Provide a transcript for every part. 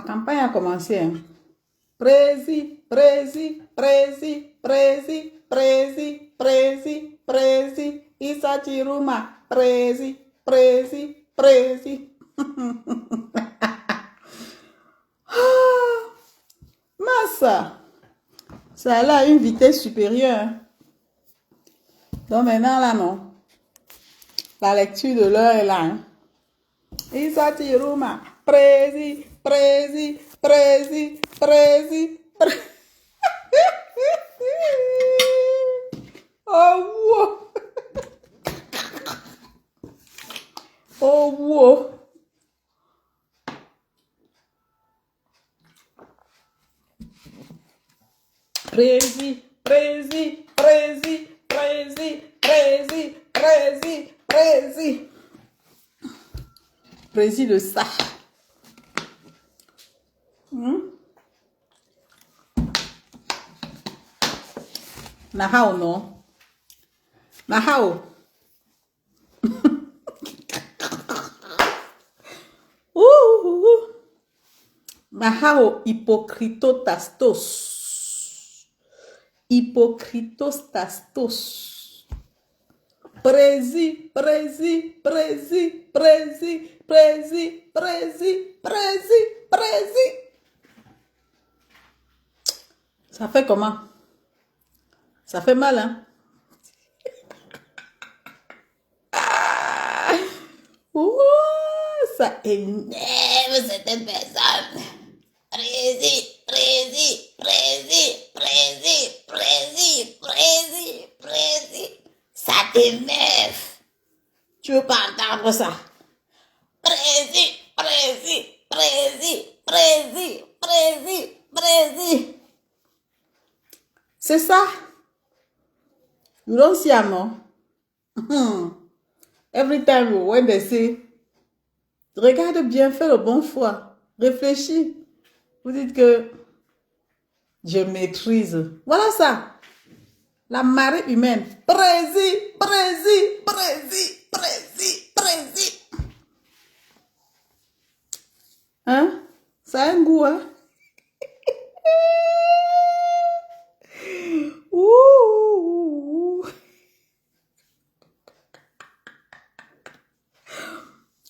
campagne a commencé. Hein. Prési, prési, prési, prési, prési, prési, prési, Issa Chiruma, prési, prési, prési. Massa, ça a là une vitesse supérieure. Hein. Donc maintenant là, non. La lecture de l'heure est là. Hein. Issa Chiruma, prési, prési, prési, prési, prési. Oh, wow. Oh, wow. Prési, prési, prési, prési, prési, prési, prési. Prési de ça. Nahao, non? Nahao. Nahao hypocritotastos. Hypocritotastos. Prési, prési, prési, prési, prési, prési, prési, prési. Ça fait comment? Ça fait mal, hein? Ouh, ça énerve certaines personnes. Prési, prési, prési, prési, prési, prési, prési. Ça t'énerve. Tu veux pas entendre ça? Prési, prési, prési, prési, prési, prési. C'est ça. You don't see a no? Every time when they say, regarde bien, fais le bon choix, réfléchis. Vous dites que je maîtrise. Voilà ça. La marée humaine. Prési, prési, prési, prési, prési. Hein? Ça a un goût, hein? Ouh.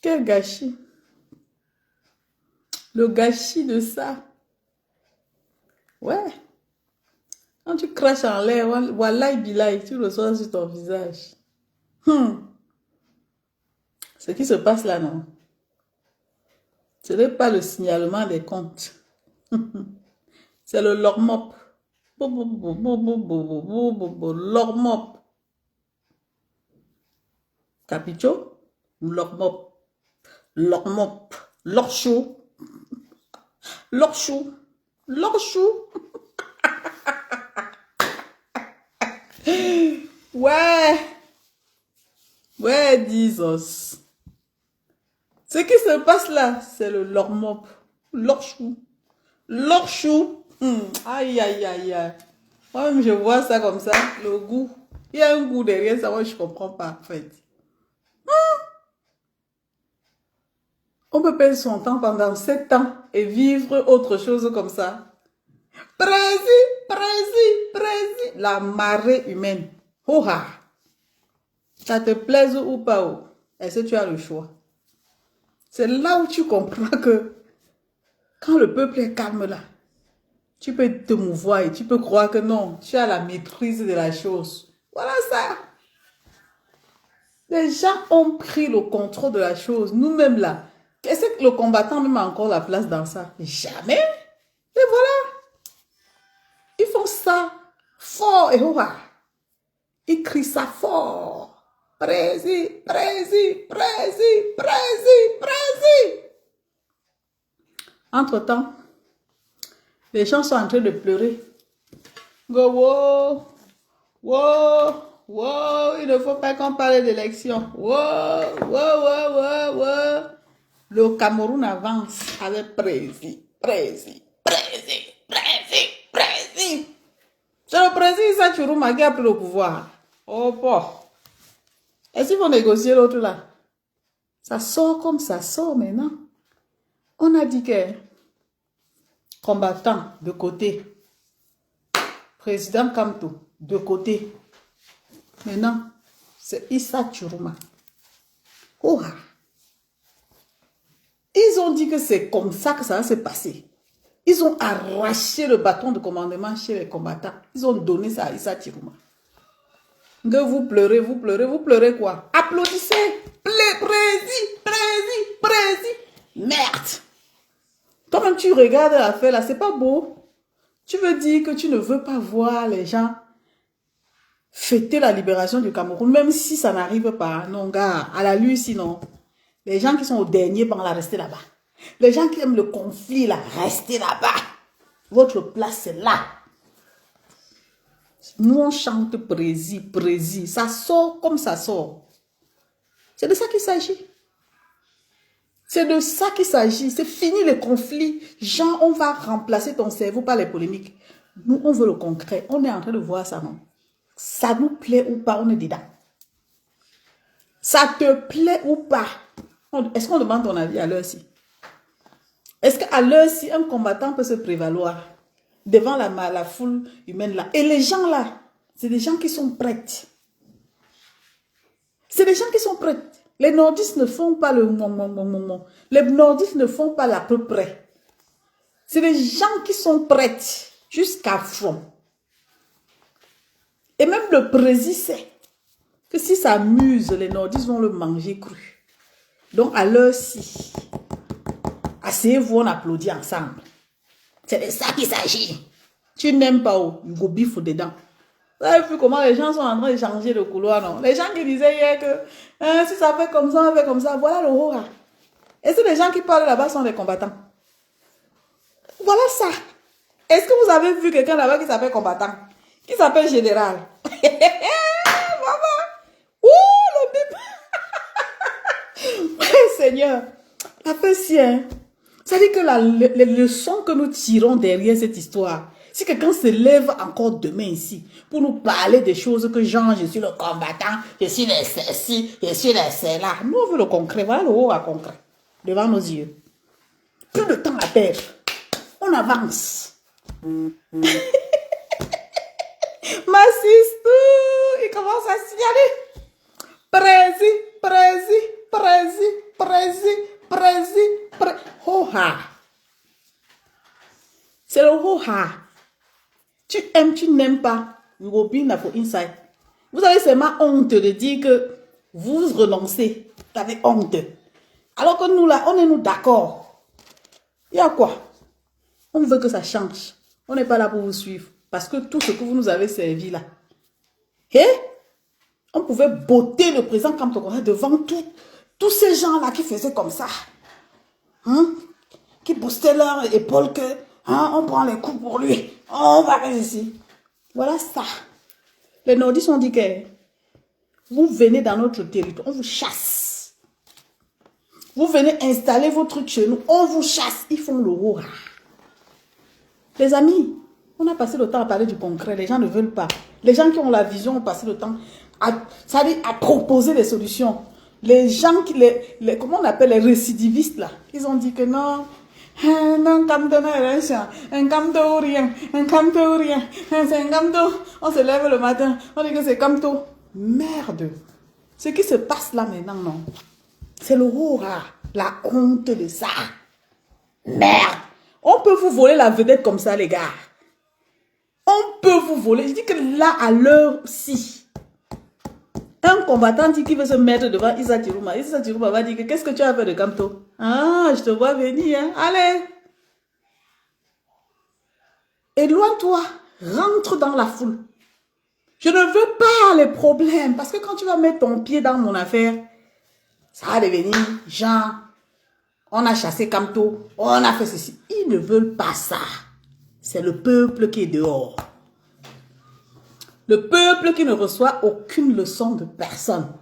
Quel gâchis. Le gâchis de ça. Ouais. Quand tu craches en l'air, wallahi billahi, tu reçois sur ton visage. Ce qui se passe là, non? Ce n'est pas le signalement des comptes. C'est le lormop. Lormop. Capicho? Lormop. Lormop. Lorchou. Lorchou. Lorchou. Ouais. Ouais, Jesus. Ce qui se passe là, c'est le lormop. Lorchou. Lorchou. Aïe, aïe, aïe, aïe. Moi-même, je vois ça comme ça, le goût. Il y a un goût derrière ça, moi, je ne comprends pas, en fait. On peut perdre son temps pendant 7 ans et vivre autre chose comme ça. Prési, prési, prési. La marée humaine. Oha. Ça te plaise ou pas, est-ce que tu as le choix? C'est là où tu comprends que quand le peuple est calme là, tu peux te mouvoir et tu peux croire que non, tu as la maîtrise de la chose. Voilà ça. Les gens ont pris le contrôle de la chose. Nous-mêmes là, est-ce que le combattant même a encore la place dans ça? Jamais. Et voilà. Ils font ça fort et ouah. Ils crient ça fort. Prési, prési, prési, prési, prési. Entre-temps, les gens sont en train de pleurer. Go, wow, wow, wow, il ne faut pas qu'on parle d'élection. Wow, wow, wow, wow, wow. Le Cameroun avance avec prési, prési, prési, prési, prési. C'est le président Issa Chiruma qui a pris le pouvoir. Oh, bon. Est-ce qu'ils vont négocier l'autre là? Ça sort comme ça sort maintenant. On a dit que Combattant, de côté. Président Kamto, de côté. Maintenant, c'est Issa Chiruma. Oh. Ils ont dit que c'est comme ça que ça va se passer. Ils ont arraché le bâton de commandement chez les combattants. Ils ont donné ça à Issa Chiruma. Que vous pleurez quoi? Applaudissez. Prési. Merde. Toi-même, tu regardes l'affaire là, c'est pas beau. Tu veux dire que tu ne veux pas voir les gens fêter la libération du Cameroun, même si ça n'arrive pas. Non, gars, à la lutte, sinon. Les gens qui sont au dernier banc là, restez là-bas. Les gens qui aiment le conflit là, restez là-bas. Votre place, c'est là. Nous, on chante prési. Ça sort comme ça sort. C'est de ça qu'il s'agit. C'est de ça qu'il s'agit. C'est fini les conflits. Jean, on va remplacer ton cerveau par les polémiques. Nous, on veut le concret. On est en train de voir ça, non? Ça nous plaît ou pas, on est dedans. Ça te plaît ou pas? Est-ce qu'on demande ton avis à l'heure-ci? Est-ce qu'à l'heure-ci, un combattant peut se prévaloir devant la foule humaine là? Et les gens là, c'est des gens qui sont prêts. C'est des gens qui sont prêts. Les nordistes ne font pas le moment. Les nordistes ne font pas l'à peu près. C'est des gens qui sont prêts jusqu'à fond. Et même le président sait que si ça amuse, les nordistes vont le manger cru. Donc à l'heure-ci, asseyez-vous, on applaudit ensemble. C'est de ça qu'il s'agit. Tu n'aimes pas où? Il go biffe dedans. Vous avez vu comment les gens sont en train de changer de couloir, non? Les gens qui disaient hier que si ça fait comme ça, on fait comme ça. Voilà le horreur. Et c'est les gens qui parlent là-bas sont des combattants. Voilà ça. Est-ce que vous avez vu quelqu'un là-bas qui s'appelle combattant? Qui s'appelle général? Maman! Ouh, le bip! Seigneur, après si, hein? Ça dit que les leçons que nous tirons derrière cette histoire, si quelqu'un se lève encore demain ici pour nous parler des choses que genre, je suis le combattant, je suis le ceci, je suis le cela. Nous, on veut le concret. Voilà le haut à concret. Devant nos yeux. Plus de temps à perdre. On avance. Massiste, il commence à signaler. Prési. Ho-ha. C'est le ho-ha. Tu aimes, tu n'aimes pas. Vous avez seulement honte de dire que vous renoncez. Vous avez honte. Alors que nous là, on est nous d'accord. Il y a quoi? On veut que ça change. On n'est pas là pour vous suivre. Parce que tout ce que vous nous avez servi là. Et on pouvait botter le président Kamto devant tous ces gens-là qui faisaient comme ça. Hein? Qui boostaient leur épaule que on prend les coups pour lui. On va rester ici. Voilà ça. Les nordistes ont dit que vous venez dans notre territoire, on vous chasse. Vous venez installer vos trucs chez nous, on vous chasse. Ils font le horreur. Les amis, on a passé le temps à parler du concret. Les gens ne veulent pas. Les gens qui ont la vision ont passé le temps à proposer des solutions. Les gens qui, comment on appelle les récidivistes là, ils ont dit que non. Non, Kamto n'a rien. Un Kamto rien. C'est un Kamto. On se lève le matin. On dit que c'est Kamto. Merde. Ce qui se passe là maintenant, non. C'est le horreur. La honte de ça. Merde. On peut vous voler la vedette comme ça, les gars. On peut vous voler. Je dis que là, à l'heure-ci, un combattant dit qu'il veut se mettre devant Issa Chiruma. Issa Chiruma va dire que qu'est-ce que tu as fait de Kamto? Ah, je te vois venir. Hein? Allez. Éloigne-toi. Rentre dans la foule. Je ne veux pas les problèmes. Parce que quand tu vas mettre ton pied dans mon affaire, ça va devenir genre, on a chassé Kamto, on a fait ceci. Ils ne veulent pas ça. C'est le peuple qui est dehors. Le peuple qui ne reçoit aucune leçon de personne.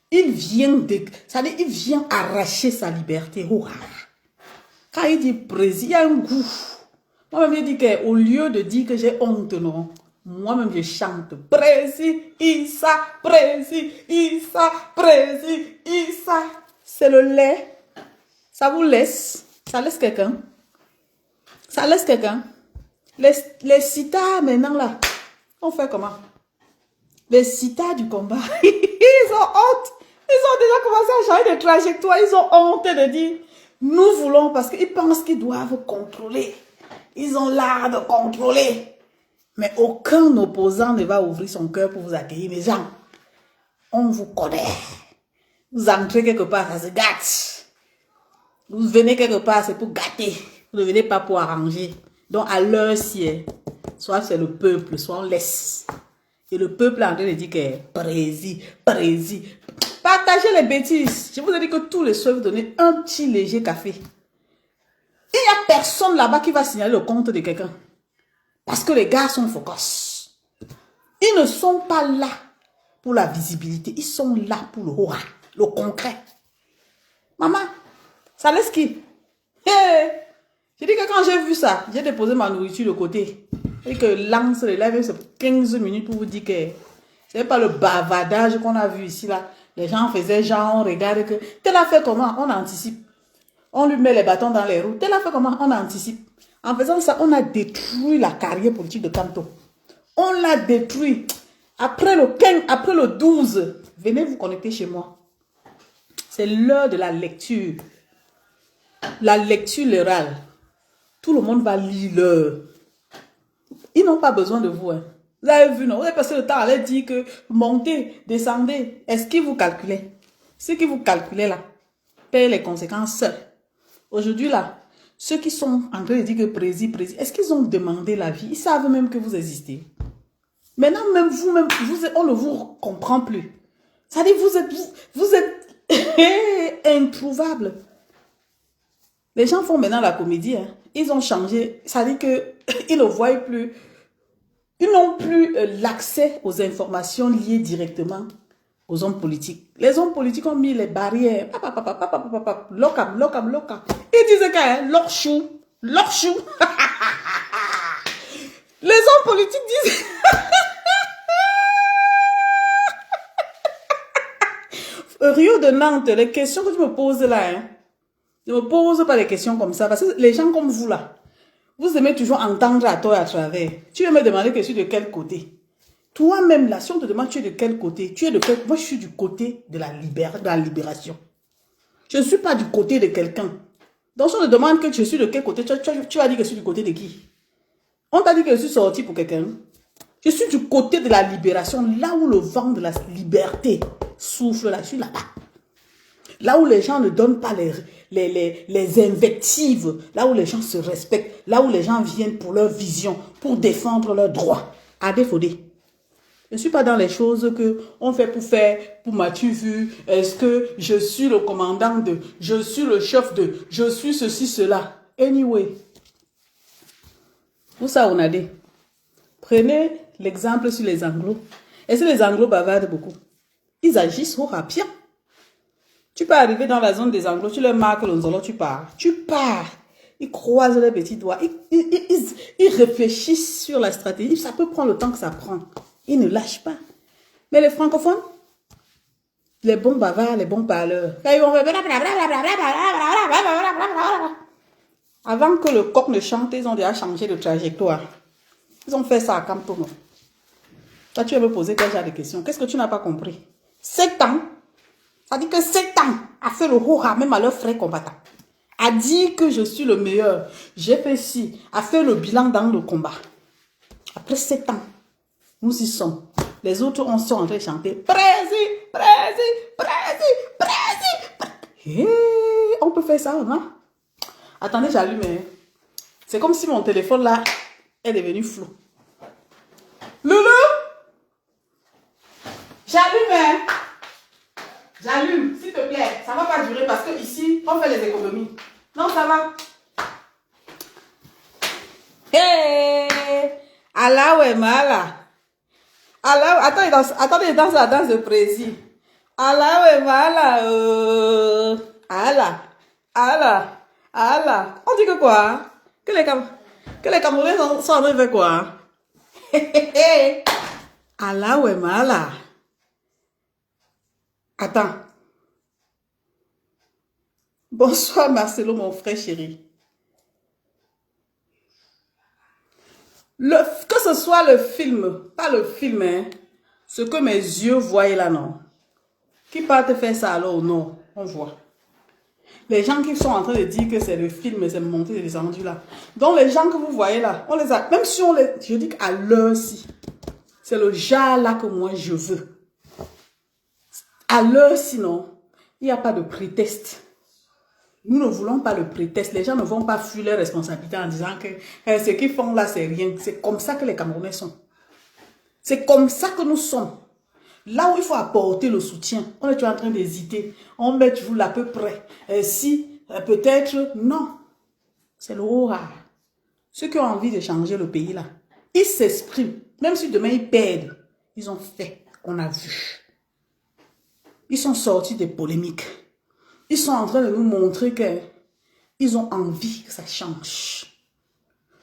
Il vient il vient arracher sa liberté. Quand il dit président, il y a un goût. Moi-même, je dis qu'au lieu de dire que j'ai honte, non. Moi-même, je chante président, Issa, président, Issa, président, Issa. C'est le lait. Ça vous laisse. Ça laisse quelqu'un. Ça laisse quelqu'un. Les citas maintenant là, on fait comment? Les citas du combat, ils ont honte. Ils ont déjà commencé à changer de trajectoire. Ils ont honte de dire, nous voulons, parce qu'ils pensent qu'ils doivent contrôler. Ils ont l'art de contrôler. Mais aucun opposant ne va ouvrir son cœur pour vous accueillir. Les gens, on vous connaît. Vous entrez quelque part, ça se gâte. Vous venez quelque part, c'est pour gâter. Vous ne venez pas pour arranger. Donc, à l'heure ci, soit c'est le peuple, soit on laisse. Et le peuple est en train de dire que prési. Partagez les bêtises. Je vous ai dit que tous les soirs, vous donnez un petit léger café. Il n'y a personne là-bas qui va signaler le compte de quelqu'un. Parce que les gars sont focus. Ils ne sont pas là pour la visibilité. Ils sont là pour le aura, le concret. Maman, ça laisse qui? Hey! J'ai dit que quand j'ai vu ça, j'ai déposé ma nourriture de côté. Et que l'angle se lève, c'est 15 minutes pour vous dire que c'est pas le bavardage qu'on a vu ici là. Les gens faisaient genre, on regarde que tel a fait comment? On anticipe. On lui met les bâtons dans les roues. Tel a fait comment? On anticipe. En faisant ça, on a détruit la carrière politique de Kanto. On l'a détruit. Après le 15, après le 12, venez vous connecter chez moi. C'est l'heure de la lecture. La lecture orale. Tout le monde va lire l'heure. Ils n'ont pas besoin de vous. Hein. Vous avez vu, non? Vous avez passé le temps à leur dire que montez, descendez. Est-ce qu'ils vous calculaient? Ceux qui vous calculaient là, payent les conséquences seuls. Aujourd'hui là, ceux qui sont en train de dire que prési, est-ce qu'ils ont demandé la vie? Ils savent même que vous existez. Maintenant, même vous-même, on ne vous comprend plus. Ça dit, vous êtes introuvable. Les gens font maintenant la comédie. Hein. Ils ont changé. Ça dit qu'ils ne voient plus. Ils n'ont plus l'accès aux informations liées directement aux hommes politiques. Les hommes politiques ont mis les barrières. Locam. Ils disaient que leur chou. Les hommes politiques disent... Rio de Nantes, les questions que tu me poses là, hein, ne me pose pas des questions comme ça. Parce que les gens comme vous là, vous aimez toujours entendre à tort et à travers. Tu veux me demander que je suis de quel côté? Toi-même là, si on te demande tu es de quel côté, tu es de quel... Moi je suis du côté de la libération. Je ne suis pas du côté de quelqu'un. Donc si on te demande que je suis de quel côté, tu vas dire que je suis du côté de qui? On t'a dit que je suis sorti pour quelqu'un. Je suis du côté de la libération, là où le vent de la liberté souffle, là, je suis là-bas. Là où les gens ne donnent pas les invectives, là où les gens se respectent, là où les gens viennent pour leur vision, pour défendre leurs droits. À défaut. Je ne suis pas dans les choses qu'on fait, pour m'as-tu vu, est-ce que je suis le commandant de, je suis le chef de, je suis ceci, cela. Anyway, où ça on a dit? Prenez l'exemple sur les Anglos. Est-ce que les Anglos bavardent beaucoup? Ils agissent au rapide. Tu peux arriver dans la zone des Anglos, tu leur marques le nzolo, tu pars. Ils croisent les petits doigts. Ils réfléchissent sur la stratégie. Ça peut prendre le temps que ça prend. Ils ne lâchent pas. Mais les francophones, les bons bavards, les bons parleurs, quand ils vont faire... Avant que le coq ne chante, ils ont déjà changé de trajectoire. Ils ont fait ça à Camtono. Toi, tu vas me poser quel genre de questions? Qu'est-ce que tu n'as pas compris? 7 ans, ça dit que 7 ans a fait le hora même à leurs frères combattants. A dit que je suis le meilleur. J'ai fait ci, a fait le bilan dans le combat. Après 7 ans, nous y sommes. Les autres, on sont en train de chanter Prési. Hey, on peut faire ça, non? Attendez, j'allume. C'est comme si mon téléphone là est devenu flou. Loulou, j'allume. J'allume, s'il te plaît. Ça ne va pas durer parce que ici, on fait les économies. Non, ça va. Hey, Allah ouais mala. Allah, attendez, danse la danse de Prési. Allah ouais mala. Allah. On dit que quoi? Que les Camerounais sont en train de faire quoi? Allah ouais mala. Attends. Bonsoir Marcelo, mon frère chéri. Que ce soit le film, pas le film, hein, ce que mes yeux voyaient là, non. Qui partent faire ça alors? Non, on voit. Les gens qui sont en train de dire que c'est le film, c'est monté et descendu là. Donc les gens que vous voyez là, on les a, même si on les, je dis qu'à l'heure-ci, c'est le genre là que moi je veux. À l'heure-ci, non, il n'y a pas de prétexte. Nous ne voulons pas le prétexte. Les gens ne vont pas fuir leurs responsabilités en disant que ce qu'ils font là, c'est rien. C'est comme ça que les Camerounais sont. C'est comme ça que nous sommes. Là où il faut apporter le soutien, on est en train d'hésiter. On met toujours là à peu près. Si, peut-être, non. C'est le haut rare. Ceux qui ont envie de changer le pays là, ils s'expriment. Même si demain ils perdent, ils ont fait. On a vu. Ils sont sortis des polémiques. Ils sont en train de nous montrer qu'ils ont envie que ça change.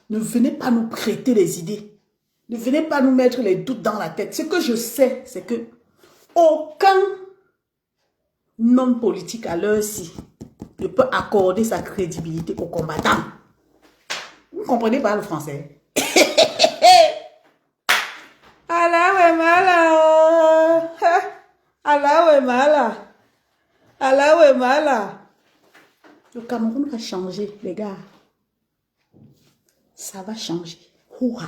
Ne venez pas nous prêter les idées. Ne venez pas nous mettre les doutes dans la tête. Ce que je sais, c'est que aucun homme politique à l'heure-ci ne peut accorder sa crédibilité aux combattants. Vous ne comprenez pas le français? Allah ouais mala. Allah ouais mala. Allah ouais mala. Le Cameroun va changer, les gars. Ça va changer. Hurrah.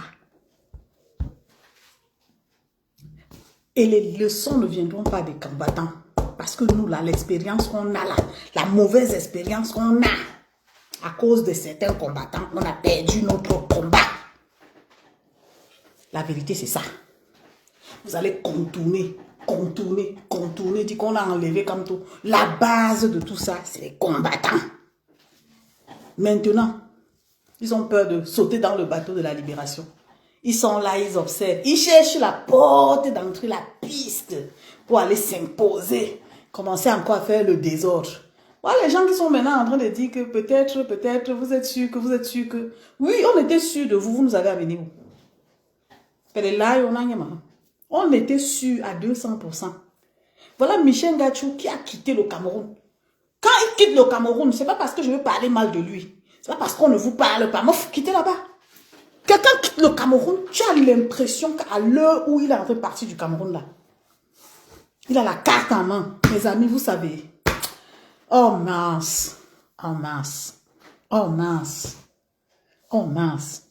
Et les leçons ne viendront pas des combattants. Parce que nous, là, l'expérience qu'on a là, la mauvaise expérience qu'on a, à cause de certains combattants, on a perdu notre combat. La vérité, c'est ça. Vous allez contourner, dire qu'on a enlevé comme tout. La base de tout ça, c'est les combattants. Maintenant, ils ont peur de sauter dans le bateau de la libération. Ils sont là, ils observent. Ils cherchent la porte d'entrée, la piste pour aller s'imposer. Commencer encore à faire le désordre. Voilà les gens qui sont maintenant en train de dire que peut-être, vous êtes sûr que... Oui, on était sûr de vous, vous nous avez amené où? On était sûr à 200%. Voilà Michel Gachou qui a quitté le Cameroun. Quand il quitte le Cameroun, ce n'est pas parce que je veux parler mal de lui. Ce n'est pas parce qu'on ne vous parle pas. Mouf, quittez là-bas. Quelqu'un quitte le Cameroun, tu as l'impression qu'à l'heure où il est en train de partir du Cameroun là, il a la carte en main. Mes amis, vous savez. Oh mince. Oh mince. Oh mince. Oh mince.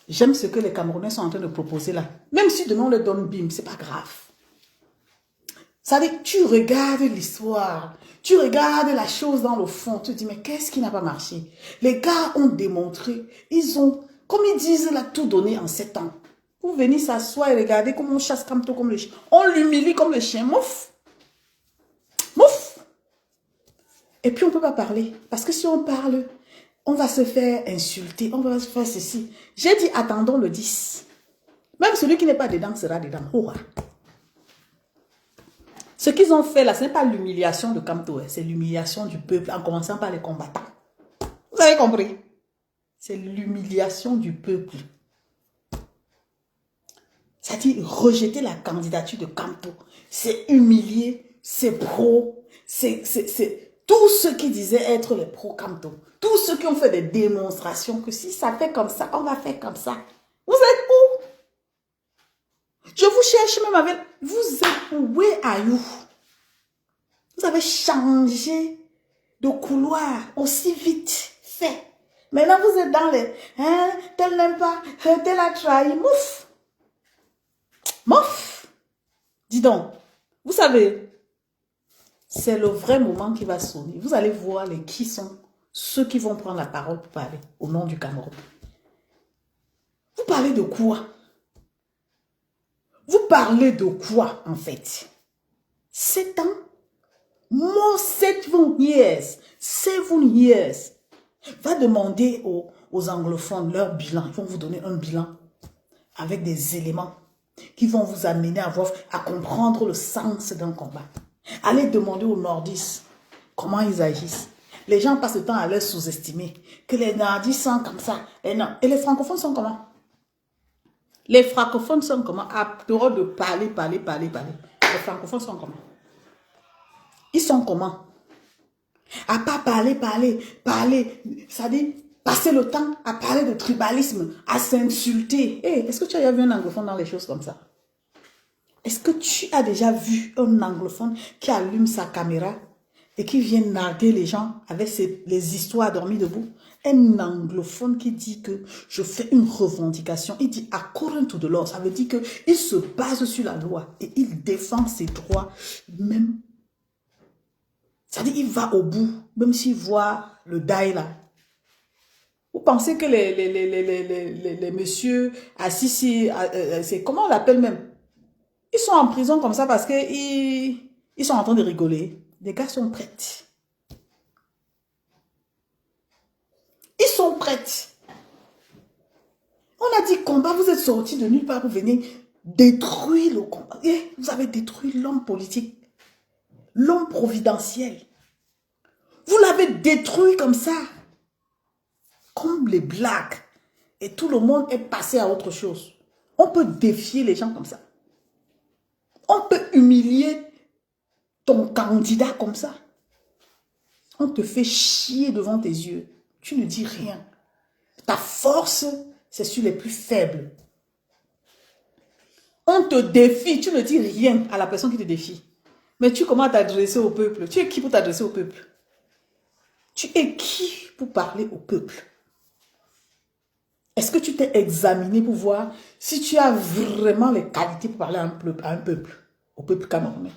J'aime ce que les Camerounais sont en train de proposer là. Même si demain on leur donne bim, c'est pas grave. Ça veut dire que tu regardes l'histoire, tu regardes la chose dans le fond, tu te dis mais qu'est-ce qui n'a pas marché? Les gars ont démontré, ils ont, comme ils disent, là, tout donné en 7 ans. Vous venez s'asseoir et regarder comment on chasse comme tout, comme le chien. On l'humilie comme le chien, mouf. Mouf. Et puis on ne peut pas parler. Parce que si on parle, on va se faire insulter, on va se faire ceci. J'ai dit attendons le 10. Même celui qui n'est pas dedans sera dedans. Hurrah. Ce qu'ils ont fait là, ce n'est pas l'humiliation de Kamto, c'est l'humiliation du peuple en commençant par les combattants. Vous avez compris? C'est l'humiliation du peuple. C'est-à-dire rejeter la candidature de Kamto. C'est humilier, c'est pro, c'est tous ceux qui disaient être les pro-Kamto. Tous ceux qui ont fait des démonstrations que si ça fait comme ça, on va faire comme ça. Vous êtes où? Je vous cherche même avec... Vous êtes où? Where are you? Vous avez changé de couloir aussi vite fait. Maintenant, vous êtes dans les... Hein, tel n'aime pas, tel a trahi. Mouf! Mouf! Dis donc, vous savez, c'est le vrai moment qui va sonner. Vous allez voir qui sont ceux qui vont prendre la parole pour parler au nom du Cameroun. Vous parlez de quoi? Vous parlez de quoi, en fait? 7 ans? More 7 years. 7 years. Va demander aux anglophones leur bilan. Ils vont vous donner un bilan avec des éléments qui vont vous amener à comprendre le sens d'un combat. Allez demander aux nordistes comment ils agissent. Les gens passent le temps à les sous-estimer. Que les nordistes sont comme ça. Et les francophones sont comment? Les francophones sont comment? À dehors de parler. Les francophones sont comment? Ils sont comment? À pas parler. Ça dit, passer le temps à parler de tribalisme, à s'insulter. Hey, est-ce que tu as déjà vu un anglophone dans les choses comme ça? Est-ce que tu as déjà vu un anglophone qui allume sa caméra et qui vient narguer les gens avec les histoires dormies debout? Un anglophone qui dit que je fais une revendication, il dit according to the law, ça veut dire qu'il se base sur la loi et il défend ses droits même. C'est-à-dire il va au bout, même s'il voit le die là. Vous pensez que les messieurs assis, c'est comment on l'appelle même? Ils sont en prison comme ça parce qu'ils sont en train de rigoler. Les gars sont prêts. Ils sont prêts. On a dit combat, vous êtes sortis de nulle part pour venir détruire le combat. Et vous avez détruit l'homme politique, l'homme providentiel. Vous l'avez détruit comme ça. Comme les blagues. Et tout le monde est passé à autre chose. On peut défier les gens comme ça. On peut humilier ton candidat comme ça. On te fait chier devant tes yeux. Tu ne dis rien. Ta force, c'est sur les plus faibles. On te défie, tu ne dis rien à la personne qui te défie. Mais tu commences à t'adresser au peuple. Tu es qui pour t'adresser au peuple? Tu es qui pour parler au peuple? Est-ce que tu t'es examiné pour voir si tu as vraiment les qualités pour parler à un peuple, au peuple camerounais?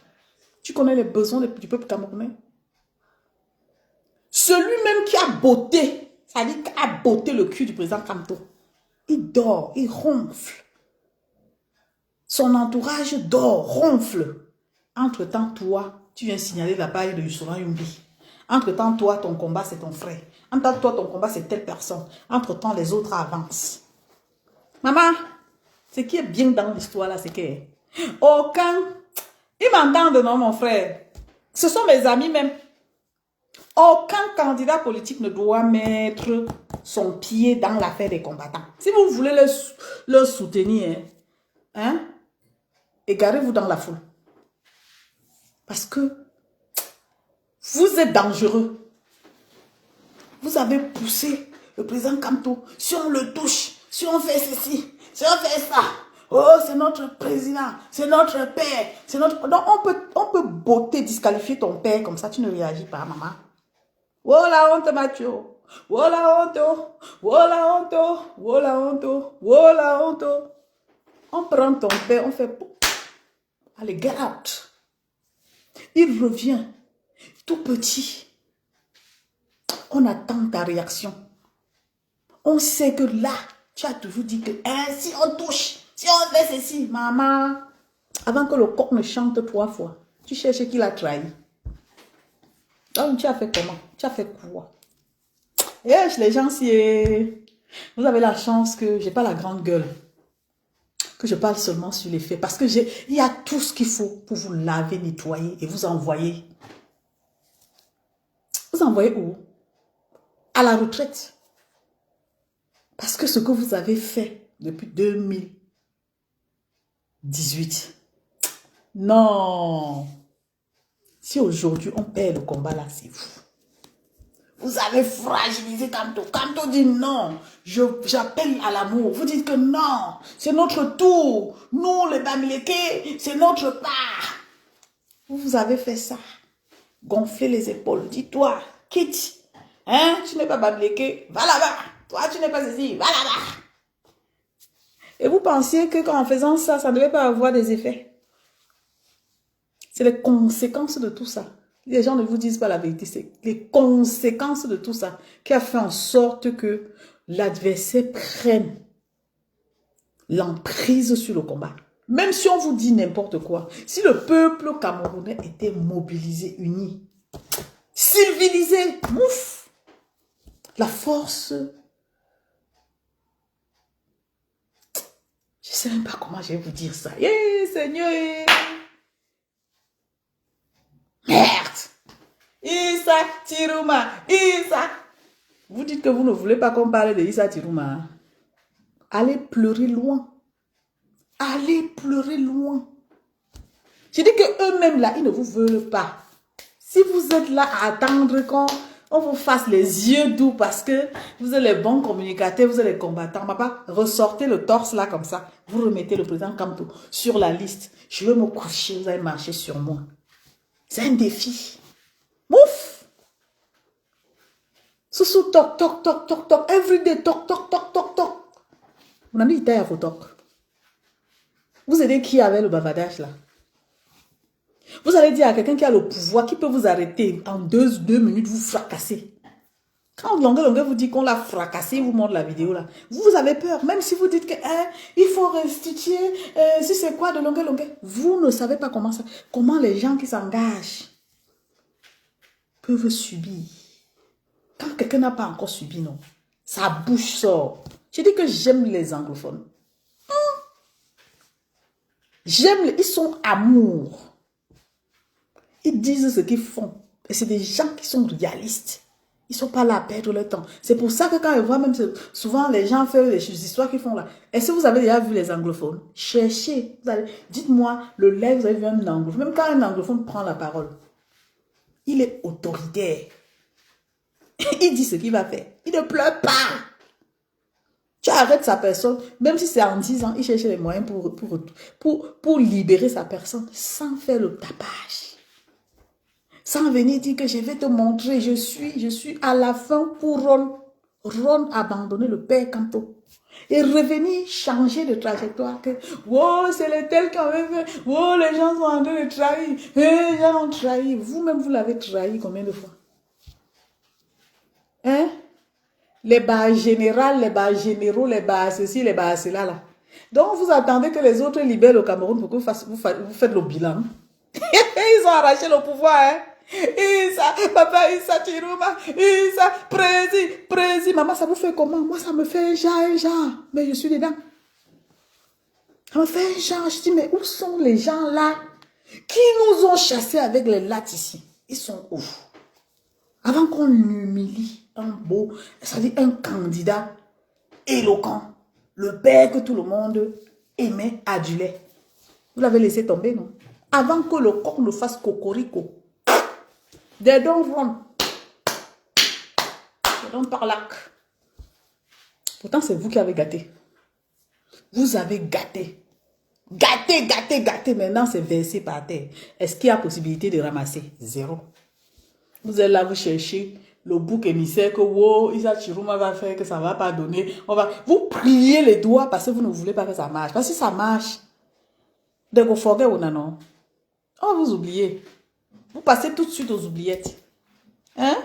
Tu connais les besoins du peuple camerounais? Celui-même qui a botté, c'est-à-dire qui a botté le cul du président Kamto, il dort, il ronfle. Son entourage dort, ronfle. Entre-temps, toi, tu viens signaler la baille de Youssoura Yumbi. Entre-temps, toi, ton combat, c'est ton frère. Entre-temps, toi, ton combat, c'est telle personne. Entre-temps, les autres avancent. Maman, ce qui est bien dans l'histoire, là, c'est que aucun... Ils m'entendent, non, mon frère? Ce sont mes amis même. Aucun candidat politique ne doit mettre son pied dans l'affaire des combattants. Si vous voulez leur soutenir, hein, égarez-vous dans la foule. Parce que vous êtes dangereux. Vous avez poussé le président Kamto. Si on le touche, si on fait ceci, si on fait ça. Oh, c'est notre président, c'est notre père, c'est notre... Donc, on peut botter, disqualifier ton père comme ça, tu ne réagis pas, maman. Oh la honte, Mathieu. Oh la honte. Oh la honte. Oh la honte. Oh la honte. On prend ton père, on fait... Allez, get out. Il revient, tout petit. On attend ta réaction. On sait que là, tu as toujours dit que si on touche, si on fait ceci, maman, avant que le coq ne chante 3 fois, tu cherches qui l'a trahi. Donc, tu as fait comment? Tu as fait quoi? Et les gens, si vous avez la chance que je n'ai pas la grande gueule, que je parle seulement sur les faits, parce que il y a tout ce qu'il faut pour vous laver, nettoyer et vous envoyer. Vous envoyez où? À la retraite. Parce que ce que vous avez fait depuis 2018, non. Si aujourd'hui on perd le combat là, c'est vous. Vous avez fragilisé Kamto. Kamto dit non. J'appelle à l'amour. Vous dites que non. C'est notre tour. Nous, les Bamileke, c'est notre part. Vous avez fait ça. Gonfler les épaules. Dis-toi, quitte. Hein? Tu n'es pas Bamileke. Va là-bas. Toi, tu n'es pas ici. Va là-bas. Et vous pensiez que en faisant ça, ça ne devait pas avoir des effets. C'est les conséquences de tout ça. Les gens ne vous disent pas la vérité. C'est les conséquences de tout ça qui a fait en sorte que l'adversaire prenne l'emprise sur le combat. Même si on vous dit n'importe quoi, si le peuple camerounais était mobilisé, uni, civilisé, mouf, la force, je ne sais même pas comment je vais vous dire ça. Seigneur, merde. Issa Tiruma, Issa. Vous dites que vous ne voulez pas qu'on parle de Issa Tiruma. Allez pleurer loin. Allez pleurer loin. Je dis que eux-mêmes là, ils ne vous veulent pas. Si vous êtes là à attendre On vous fasse les yeux doux parce que vous êtes les bons communicateurs, vous êtes les combattants. Papa, ressortez le torse là comme ça. Vous remettez le président Kamto sur la liste. Je vais me coucher, vous allez marcher sur moi. C'est un défi. Ouf! Soussou, toc, toc, toc, toc, toc. Everyday, toc, toc, toc, toc, toc. Mon ami, il taille à vos toc. Vous aidez qui avec le bavardage là? Vous allez dire à quelqu'un qui a le pouvoir, qui peut vous arrêter en deux minutes, vous fracasser. Quand Longueur vous dit qu'on l'a fracassé, il vous montre la vidéo là. Vous avez peur, même si vous dites que il faut restituer, si c'est quoi de Longueur. Vous ne savez pas comment les gens qui s'engagent peuvent subir. Quand quelqu'un n'a pas encore subi, non, sa bouche sort. Je dis que j'aime les anglophones. Ils sont amour. Ils disent ce qu'ils font. Et c'est des gens qui sont réalistes. Ils ne sont pas là à perdre leur temps. C'est pour ça que quand ils voient même souvent les gens faire les histoires qu'ils font là. Est-ce que vous avez déjà vu les anglophones? Cherchez. Dites-moi le live, vous avez vu un anglophone. Même quand un anglophone prend la parole, il est autoritaire. Il dit ce qu'il va faire. Il ne pleure pas. Tu arrêtes sa personne, même si c'est en 10 ans, il cherche les moyens pour libérer sa personne sans faire le tapage. Sans venir dire que je vais te montrer, je suis à la fin pour Ron abandonner le père Kamto. Et revenir changer de trajectoire. Que, wow, c'est les tels qui avaient fait. Wow, les gens sont en train de trahir. Les gens ont trahi. Vous-même, vous l'avez trahi combien de fois? Hein? Les bas généraux, les bas généraux, les bas ceci, les bas cela là. Donc, vous attendez que les autres libèrent le Cameroun pour que vous faites le bilan. Ils ont arraché le pouvoir, hein? Isa, papa, Isa, Chiruma, Isa, prési. Maman, ça vous fait comment? Moi, ça me fait un genre. Mais je suis dedans. Ça me fait un genre. Je dis, mais où sont les gens là qui nous ont chassés avec les lattes ici? Ils sont où? Avant qu'on l'humilie, c'est-à-dire un candidat éloquent, le père que tout le monde aimait, adulait. Vous l'avez laissé tomber, non? Avant que le coq ne fasse cocorico. Des dons ronds. Des dons par lac. Pourtant, c'est vous qui avez gâté. Vous avez gâté. Gâté. Maintenant, c'est versé par terre. Est-ce qu'il y a possibilité de ramasser? Zéro. Vous êtes là, vous cherchez le bouc émissaire que wow, Isa Chiruma va faire, que ça ne va pas donner. Vous pliez les doigts parce que vous ne voulez pas que ça marche. Parce que si ça marche, dès que vous forget ou non, on va vous oublier. Vous passez tout de suite aux oubliettes. Hein?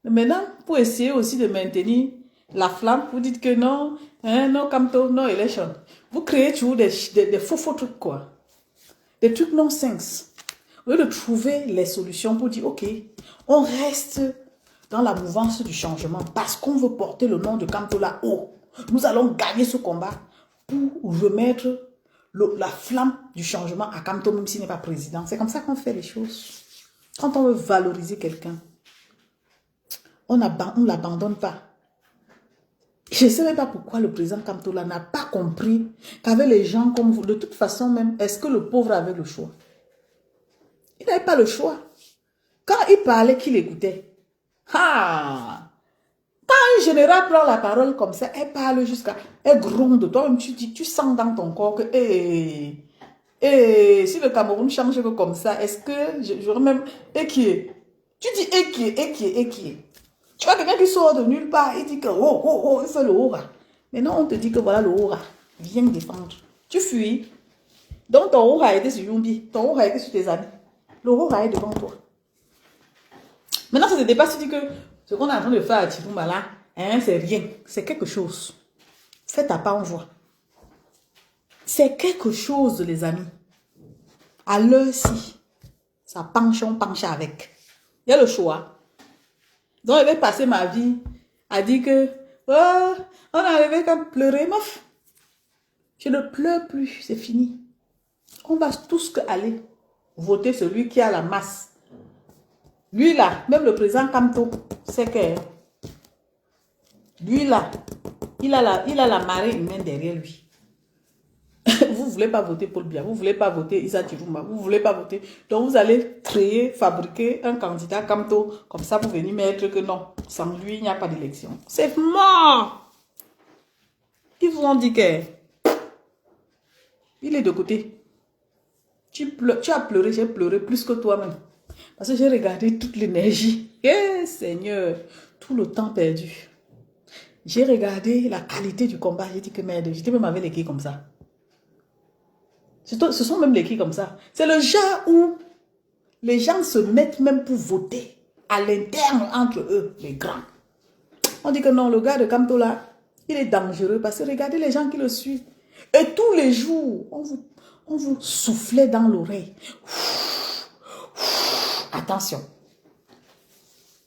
Maintenant, pour essayer aussi de maintenir la flamme, vous dites que non, hein, non, Kamto, non, élection. Vous créez toujours des faux trucs, quoi. Des trucs non-sens. Au lieu de trouver les solutions pour dire, ok, on reste dans la mouvance du changement parce qu'on veut porter le nom de Kamto là-haut. Nous allons gagner ce combat pour remettre la flamme du changement à Kamto, même s'il n'est pas président. C'est comme ça qu'on fait les choses. Quand on veut valoriser quelqu'un, on ne l'abandonne pas. Je ne sais même pas pourquoi le président Kamto là n'a pas compris qu'avec les gens comme vous, de toute façon même, est-ce que le pauvre avait le choix? Il n'avait pas le choix. Quand il parlait, qu'il écoutait. Ah! Quand un général prend la parole comme ça, elle parle elle gronde. Toi, tu sens dans ton corps que, si le Cameroun change comme ça, est-ce que j'aurais même, tu dis, tu vois quelqu'un qui sort de nulle part, il dit que, il fait le aura. Maintenant, on te dit que voilà le aura. Viens défendre. Tu fuis. Donc, ton aura était sur Yumbi. Ton aura était sur tes amis. Le aura est devant toi. Maintenant, ça ne dépasse, tu dis que ce qu'on est en train de faire à Tibumba là, hein, c'est rien. C'est quelque chose. Faites à pas, on voit. C'est quelque chose, les amis. À l'heure-ci, ça penche, on penche avec. Il y a le choix. Donc, je vais passer ma vie à dire que, oh, on est arrivé qu'à pleurer, meuf. Je ne pleure plus, c'est fini. On va tous aller voter celui qui a la masse. Lui là, même le président Kamto, c'est que lui là, il a la marée humaine derrière lui. Vous ne voulez pas voter Paul Biya, vous ne voulez pas voter Issa Chiruma, vous ne voulez pas voter. Donc, vous allez créer, fabriquer un candidat Kamto. Comme ça, vous venez mettre que non, sans lui, il n'y a pas d'élection. C'est mort. Ils vous ont dit que il est de côté. Tu as pleuré, j'ai pleuré plus que toi-même. Parce que j'ai regardé toute l'énergie. Eh Seigneur, tout le temps perdu. J'ai regardé la qualité du combat. J'ai dit que merde, j'étais même avec les qui comme ça. Ce sont même les qui comme ça. C'est le genre où les gens se mettent même pour voter à l'interne entre eux, les grands. On dit que non, le gars de Kamto là, il est dangereux parce que regardez les gens qui le suivent. Et tous les jours, on vous soufflait dans l'oreille. Attention.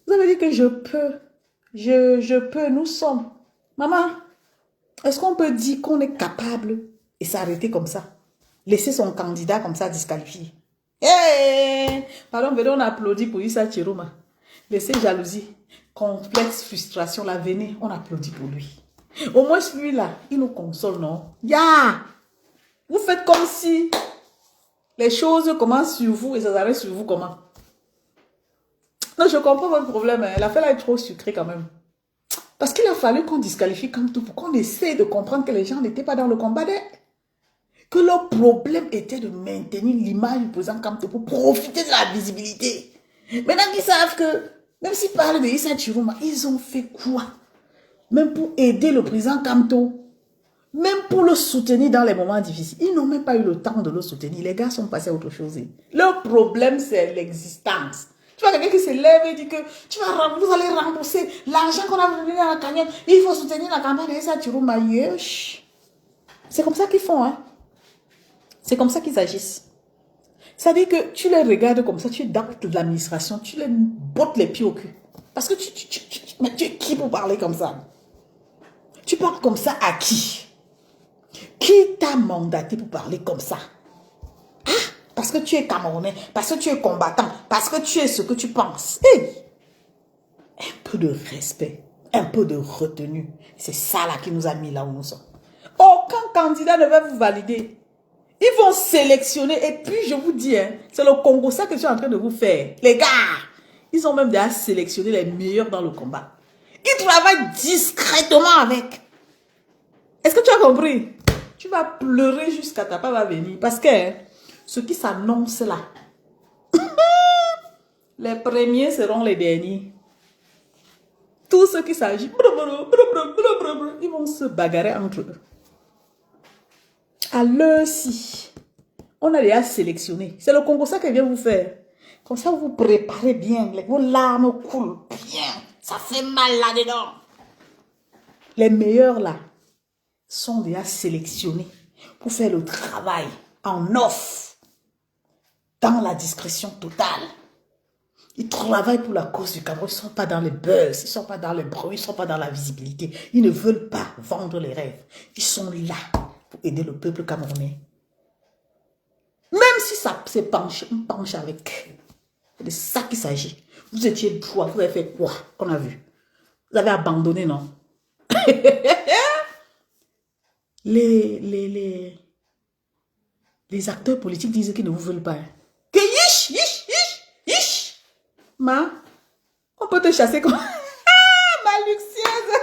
Vous avez dit que je peux, nous sommes. Maman, est-ce qu'on peut dire qu'on est capable et s'arrêter comme ça? Laisser son candidat comme ça disqualifié. Hey! Pardon, venez, on applaudit pour Issa Chiruma. Laissez jalousie, complexe, frustration, la venez, on applaudit pour lui. Au moins celui-là, il nous console, non? Ya! Vous faites comme si les choses commencent sur vous et ça s'arrête sur vous comment? Non, je comprends votre problème. Hein. L'affaire là est trop sucrée quand même. Parce qu'il a fallu qu'on disqualifie Kamto pour qu'on essaie de comprendre que les gens n'étaient pas dans le combat. Que leur problème était de maintenir l'image du président Kamto pour profiter de la visibilité. Maintenant qu'ils savent que, même s'ils parlent de Issa Chiruma, ils ont fait quoi? Même pour aider le président Kamto, même pour le soutenir dans les moments difficiles. Ils n'ont même pas eu le temps de le soutenir. Les gars sont passés à autre chose. Leur problème, c'est l'existence. Tu vois quelqu'un qui se lève et dit que vous allez rembourser l'argent qu'on a donné dans la cagnotte. Il faut soutenir la campagne d'Issa Chiruma. C'est comme ça qu'ils font, hein. C'est comme ça qu'ils agissent. C'est-à-dire que tu les regardes comme ça, tu es dans l'administration, tu les bottes les pieds au cul. Parce que tu es qui pour parler comme ça? Tu parles comme ça à qui? Qui t'a mandaté pour parler comme ça? Ah, parce que tu es Camerounais, parce que tu es combattant, parce que tu es ce que tu penses. Hey! Un peu de respect, un peu de retenue. C'est ça là qui nous a mis là où nous sommes. Aucun candidat ne va vous valider. Ils vont sélectionner. Et puis, je vous dis, hein, c'est le Congo ça que je suis en train de vous faire. Les gars, ils ont même déjà sélectionné les meilleurs dans le combat. Ils travaillent discrètement avec. Est-ce que tu as compris? Tu vas pleurer jusqu'à ta part va venir. Parce que hein, ce qui s'annonce là, les premiers seront les derniers. Tout ce qui s'agit, ils vont se bagarrer entre eux. À l'heure-ci, on a déjà sélectionné. C'est le Congo ça qui vient vous faire. Comme ça, vous vous préparez bien. Vos larmes coulent bien. Ça fait mal là-dedans. Les meilleurs là sont déjà sélectionnés pour faire le travail en off, dans la discrétion totale. Ils travaillent pour la cause du Cameroun. Ils ne sont pas dans les buzz, ils ne sont pas dans les bruits, ils ne sont pas dans la visibilité. Ils ne veulent pas vendre les rêves. Ils sont là pour aider le peuple camerounais. Même si ça se penche, on penche avec. C'est de ça qu'il s'agit. Vous étiez droit, vous avez fait quoi qu'on a vu? Vous avez abandonné, non? Les acteurs politiques disent qu'ils ne vous veulent pas. Que yish, yish, yish, yish. Ma, on peut te chasser comme... ma luxueuse.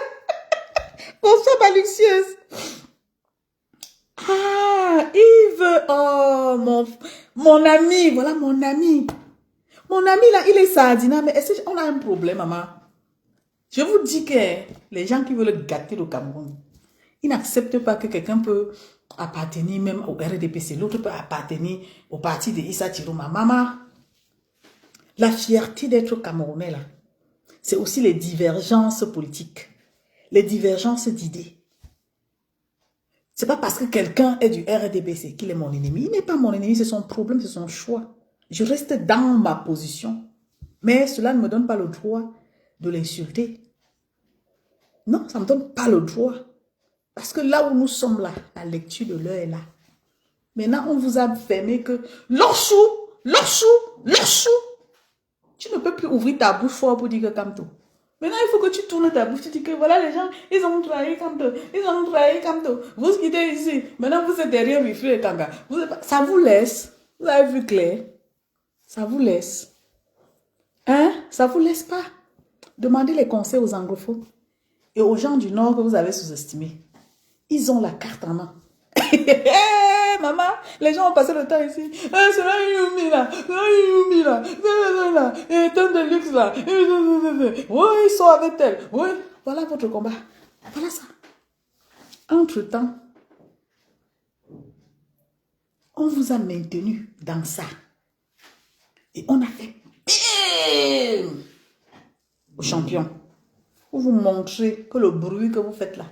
Bonsoir, ma luxueuse. Ah, Yves, oh, mon ami, voilà mon ami. Mon ami là, il est sardina, mais est-ce qu'on a un problème, maman? Je vous dis que les gens qui veulent gâter le Cameroun, ils n'acceptent pas que quelqu'un peut appartenir même au RDPC, l'autre peut appartenir au parti de Issa Chiruma. Maman, la fierté d'être Camerounais là, c'est aussi les divergences politiques, les divergences d'idées. C'est pas parce que quelqu'un est du RDPC qu'il est mon ennemi. Il n'est pas mon ennemi, c'est son problème, c'est son choix. Je reste dans ma position. Mais cela ne me donne pas le droit de l'insulter. Non, ça ne me donne pas le droit. Parce que là où nous sommes là, la lecture de l'heure est là. Maintenant, on vous a fermé que l'orchou, l'orchou, l'orchou. Tu ne peux plus ouvrir ta bouche fort pour dire que Kamto. Maintenant, il faut que tu tournes ta bouche. Tu dis que voilà, les gens, ils ont trahi Kamto. Ils ont trahi Kamto. Vous quittez ici. Maintenant, vous êtes derrière Wifri et Kanga. Ça vous laisse. Vous avez vu clair? Ça vous laisse. Hein? Ça vous laisse pas. Demandez les conseils aux anglophones et aux gens du Nord que vous avez sous-estimés. Ils ont la carte en main. Maman, les gens ont passé le temps ici. C'est là Yumi là. C'est là Yumi là. Et tant de luxe là. Oui, ils sont avec elle. Oui, voilà votre combat. Voilà ça. Entre-temps, on vous a maintenu dans ça. Et on a fait bim aux champions. Pour vous montrer que le bruit que vous faites là,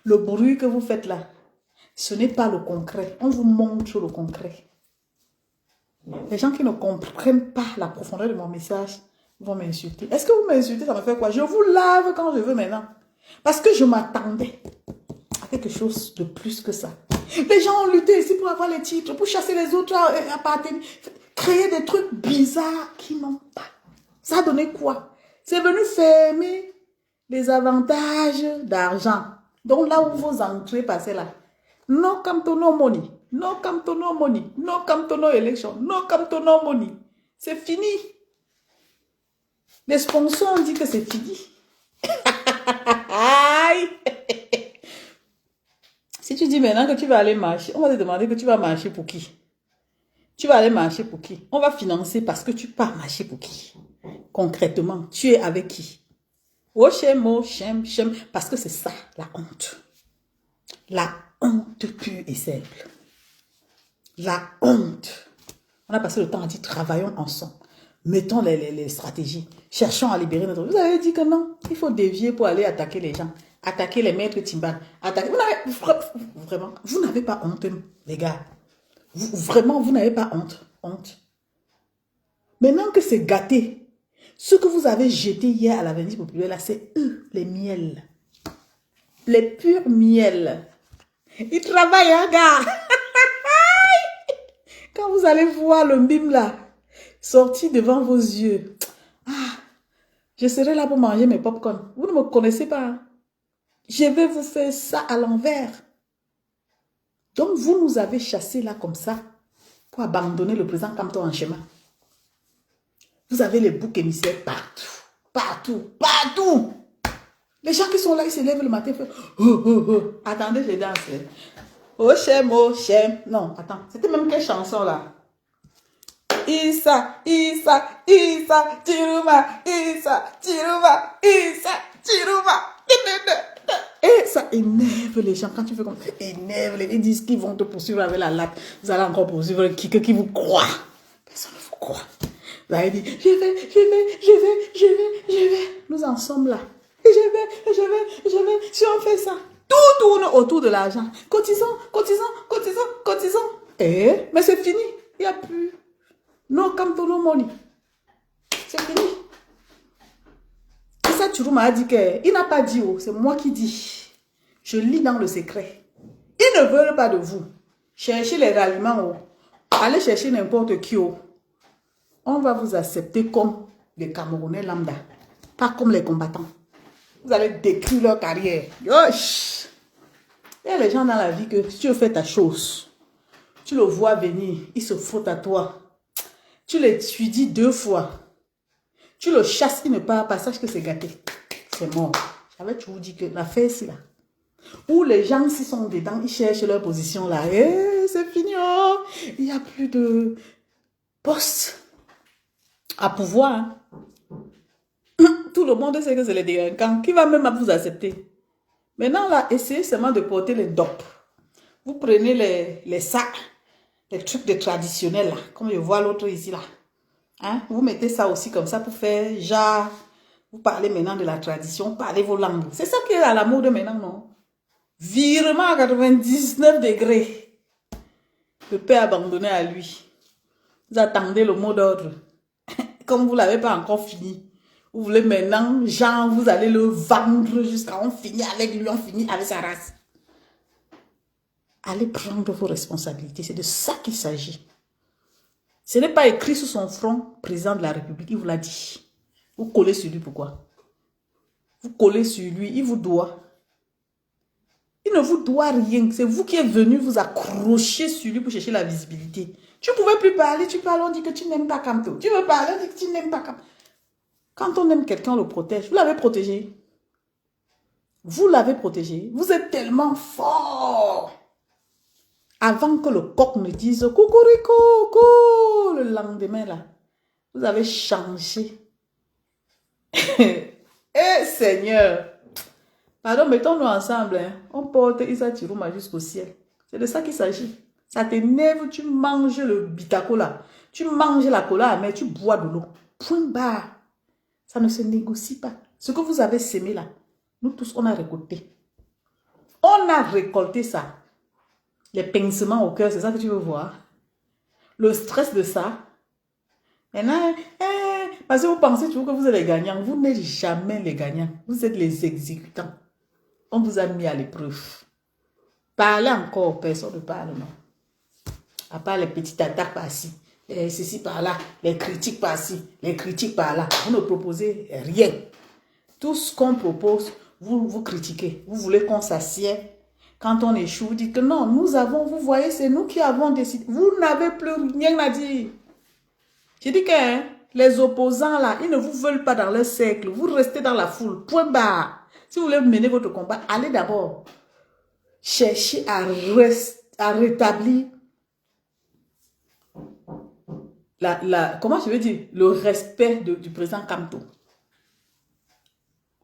le bruit que vous faites là, ce n'est pas le concret. On vous montre le concret. Les gens qui ne comprennent pas la profondeur de mon message vont m'insulter. Est-ce que vous m'insultez, ça me fait quoi? Je vous lave quand je veux maintenant. Parce que je m'attendais à quelque chose de plus que ça. Les gens ont lutté ici pour avoir les titres, pour chasser les autres à appartenir, créer des trucs bizarres qui n'ont pas. Ça a donné quoi? C'est venu fermer les avantages d'argent. Donc là où vos entrées passaient là. No Kamto no money. No Kamto no money. No Kamto no election. No Kamto no money. C'est fini. Les sponsors ont dit que c'est fini. Si tu dis maintenant que tu vas aller marcher, on va te demander que tu vas marcher pour qui? Tu vas aller marcher pour qui? On va financer parce que tu pars marcher pour qui? Concrètement, tu es avec qui? Oh, chem, parce que c'est ça, la honte. La honte pure et simple. La honte. On a passé le temps à dire, travaillons ensemble. Mettons les stratégies. Cherchons à libérer notre... Vous avez dit que non, il faut dévier pour aller attaquer les gens. Attaquer les maîtres Timban. Attaquer... Vraiment, vous n'avez pas honte, les gars. Vraiment, vous n'avez pas honte. Maintenant que c'est gâté, ce que vous avez jeté hier à la Vendée populaire, là, c'est eux, les miels. Les purs miels. Ils travaillent, hein, gars. Quand vous allez voir le mime, là, sorti devant vos yeux, je serai là pour manger mes popcorn. Vous ne me connaissez pas. Hein? Je vais vous faire ça à l'envers. Donc, vous nous avez chassés là comme ça pour abandonner le président Kamto en chemin. Vous avez les boucs émissaires partout. Les gens qui sont là, ils se lèvent le matin et font Attendez, je danse. Oh, chem. Non, attends. C'était même quelle chanson là? Isa, Tiruma. Et ça énerve les gens. Quand tu fais comme ça, énerve les gens. Ils disent qu'ils vont te poursuivre avec la latte. Vous allez encore poursuivre qui vous croit. Personne ne vous croit. Vous avez dit, je vais. Nous en sommes là. Je vais. Si on fait ça, tout tourne autour de l'argent. Cotisons. Mais c'est fini. Il n'y a plus. No Kamto no money. C'est fini. Et ça, Chourouma a dit qu'il n'a pas dit, c'est moi qui dis. Je lis dans le secret. Ils ne veulent pas de vous. Cherchez les ralliements. Allez chercher n'importe qui. On va vous accepter comme les Camerounais lambda. Pas comme les combattants. Vous allez détruire leur carrière. Yosh! Il y a les gens dans la vie que si tu fais ta chose, tu le vois venir, il se frotte à toi. Tu l'étudies 2 fois. Tu le chasses, il ne part pas. Sache que c'est gâté. C'est mort. J'avais toujours dit que l'affaire ici là. Où les gens s'y sont dedans, ils cherchent leur position là. C'est fini. Oh. Il n'y a plus de poste à pouvoir. Hein. Tout le monde sait que c'est les délinquants. Qui va même vous accepter? Maintenant là, essayez seulement de porter les dopes. Vous prenez les sacs, les trucs de traditionnels là. Comme je vois l'autre ici là. Hein? Vous mettez ça aussi comme ça pour faire genre. Vous parlez maintenant de la tradition, parlez vos langues. C'est ça qui est à la mode maintenant, non? Virement à 99 degrés. Le père abandonné à lui. Vous attendez le mot d'ordre. Comme vous ne l'avez pas encore fini. Vous voulez maintenant, genre, vous allez le vendre jusqu'à on finit avec lui, on finit avec sa race. Allez prendre vos responsabilités. C'est de ça qu'il s'agit. Ce n'est pas écrit sur son front, président de la République, il vous l'a dit. Vous collez sur lui, pourquoi? Vous collez sur lui, il vous doit. Il ne vous doit rien. C'est vous qui êtes venu vous accrocher sur lui pour chercher la visibilité. Tu ne pouvais plus parler, tu parles, on dit que tu n'aimes pas Kamto. Tu veux parler, on dit que tu n'aimes pas Kamto. Quand on aime quelqu'un, on le protège. Vous l'avez protégé. Vous l'avez protégé. Vous êtes tellement fort. Avant que le coq ne dise coucou, coucou, le lendemain là, vous avez changé. Eh Seigneur, pardon, mettons-nous ensemble. Hein. On porte Issa Chirouma jusqu'au ciel. C'est de ça qu'il s'agit. Ça t'énerve, tu manges le bitako là. Tu manges la cola amère, tu bois de l'eau. Point barre. Ça ne se négocie pas. Ce que vous avez sémé là, nous tous, on a récolté. On a récolté ça. Les pincements au cœur, c'est ça que tu veux voir. Le stress de ça. Maintenant, parce que vous pensez toujours que vous êtes les gagnants. Vous n'êtes jamais les gagnants. Vous êtes les exécutants. On vous a mis à l'épreuve. Parlez encore, personne ne parle, non. À part les petites attaques par-ci, ceci par-là, les critiques par-ci, les critiques par-là. Vous ne proposez rien. Tout ce qu'on propose, vous critiquez. Vous voulez qu'on s'assied. Quand on échoue, vous dites que non, nous avons, vous voyez, c'est nous qui avons décidé. Vous n'avez plus rien à dire. J'ai dit que les opposants là, ils ne vous veulent pas dans leur cercle. Vous restez dans la foule. Point barre. Si vous voulez mener votre combat, allez d'abord chercher à rétablir comment je veux dire, le respect du président Kamto.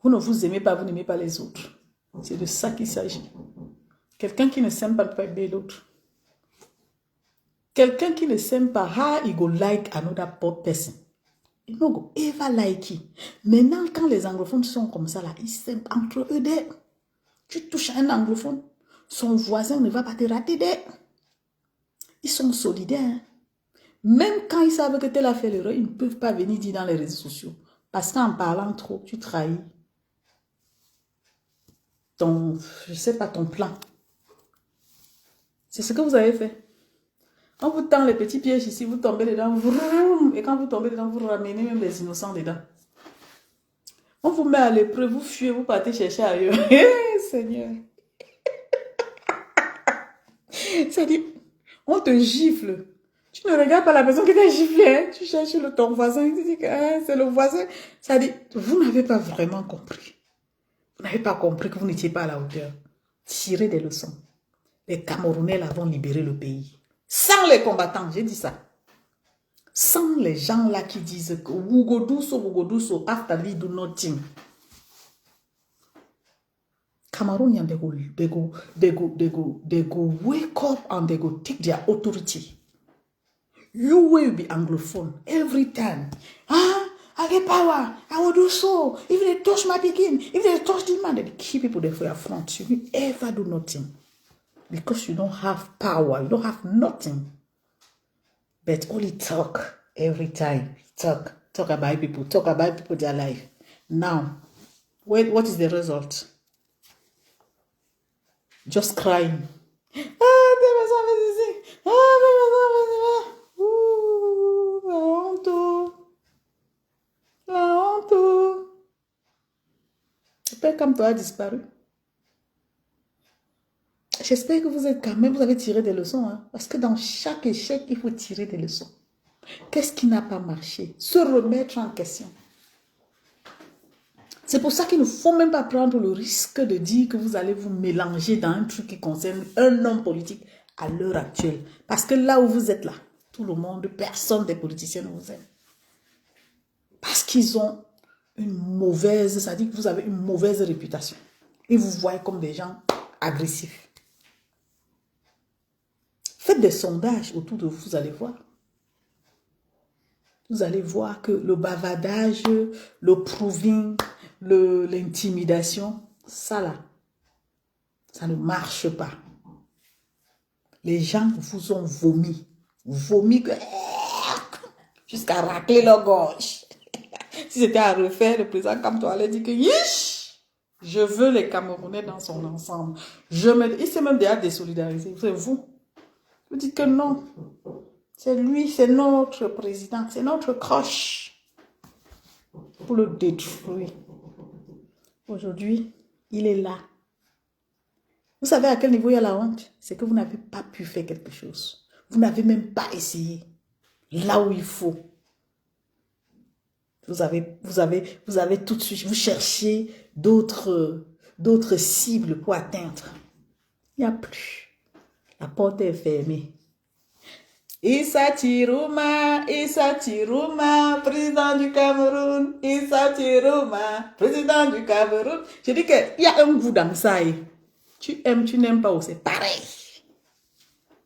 Vous ne vous aimez pas, vous n'aimez pas les autres. C'est de ça qu'il s'agit. Quelqu'un qui ne s'aime pas ne peut pas aimer l'autre. Quelqu'un qui ne s'aime pas, how he go like another person? Il no go ever like it. Maintenant, quand les anglophones sont comme ça, là, ils s'aiment entre eux. Tu touches à un anglophone, son voisin ne va pas te rater. Ils sont solidaires. Hein? Même quand ils savent que tel a fait l'erreur, ils ne peuvent pas venir dire dans les réseaux sociaux. Parce qu'en parlant trop, tu trahis ton, je sais pas, ton plan. C'est ce que vous avez fait. On vous tend les petits pièges ici, vous tombez dedans, vroom, et quand vous tombez dedans, vous ramenez même les innocents dedans. On vous met à l'épreuve, vous fuyez, vous partez chercher ailleurs. Seigneur. C'est-à-dire, on te gifle. Tu ne regardes pas la personne qui t'a giflé, hein? Tu cherches ton voisin, tu dis que c'est le voisin. C'est-à-dire, vous n'avez pas vraiment compris. Vous n'avez pas compris que vous n'étiez pas à la hauteur. Tirez des leçons. Les Camerounais là vont libérer le pays. Sans les combattants, j'ai dit ça. Sans les gens là qui disent que Wugoduso, after we do nothing. Cameroonians, they go wake up and they go take their authority. You will be Anglophone every time. I get power. I will do so. If they touch my begin, if they touch the man, they keep people there for your front. You will ever do nothing. Because you don't have power. You don't have nothing. But only talk every time. Talk about people. Talk about people, their life. Now, what is the result? Just crying. Père comme toi a disparu. J'espère que vous êtes quand même, vous avez tiré des leçons. Hein? Parce que dans chaque échec, il faut tirer des leçons. Qu'est-ce qui n'a pas marché? Se remettre en question. C'est pour ça qu'il ne faut même pas prendre le risque de dire que vous allez vous mélanger dans un truc qui concerne un homme politique à l'heure actuelle. Parce que là où vous êtes là, tout le monde, personne des politiciens ne vous aime. Parce qu'ils ont une mauvaise, ça dit que vous avez une mauvaise réputation. Ils vous voient comme des gens agressifs. Faites des sondages autour de vous, vous allez voir. Vous allez voir que le bavardage, le proving, l'intimidation, ça là, ça ne marche pas. Les gens vous ont vomi que jusqu'à racler leur gorge. Si c'était à refaire, le président Kamto allait dire que yish, je veux les Camerounais dans son ensemble. Il s'est même déjà désolidarisé. C'est vous. Vous dites que non. C'est lui, c'est notre président, c'est notre croche pour le détruire. Aujourd'hui, il est là. Vous savez à quel niveau il y a la honte? C'est que vous n'avez pas pu faire quelque chose. Vous n'avez même pas essayé. Là où il faut. Vous avez tout de suite, vous cherchez d'autres cibles pour atteindre. Il n'y a plus. La porte est fermée. Issa Tirouma, président du Cameroun. Issa Tirouma, président du Cameroun. Je dis qu'il y a un goût dans ça. Tu aimes, tu n'aimes pas, c'est pareil.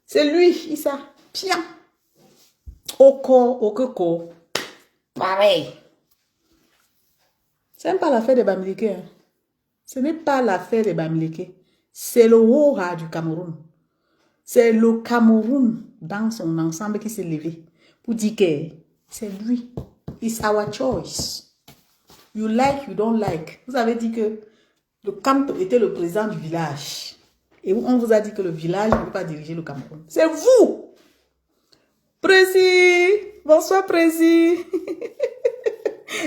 C'est lui, Issa. Bien. Au corps. Pareil. Ce n'est pas l'affaire des Bamileke. Ce n'est pas l'affaire des Bamileke. C'est le Hora du Cameroun. C'est le Cameroun dans son ensemble qui s'est levé pour dire que c'est lui. It's our choice. You like, you don't like. Vous avez dit que le Kamto était le président du village. Et on vous a dit que le village ne peut pas diriger le Cameroun. C'est vous. Prési. Bonsoir, Prési.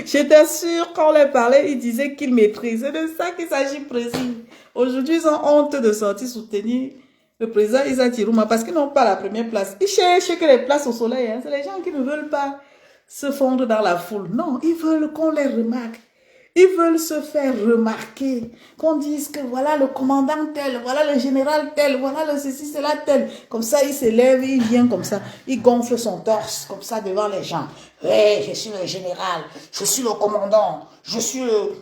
J'étais sûre quand on les parlait, ils disaient qu'ils maîtrisent. C'est de ça qu'il s'agit, Prési. Aujourd'hui, ils ont honte de sortir soutenir le président Issa Tirouma parce qu'ils n'ont pas la première place. Ils cherchent que les places au soleil. Hein. C'est les gens qui ne veulent pas se fondre dans la foule. Non, ils veulent qu'on les remarque. Ils veulent se faire remarquer. Qu'on dise que voilà le commandant tel, voilà le général tel, voilà le ceci, cela tel. Comme ça, il s'élève, il vient comme ça. Il gonfle son torse comme ça devant les gens. Hey, je suis le général, je suis le commandant, je suis le...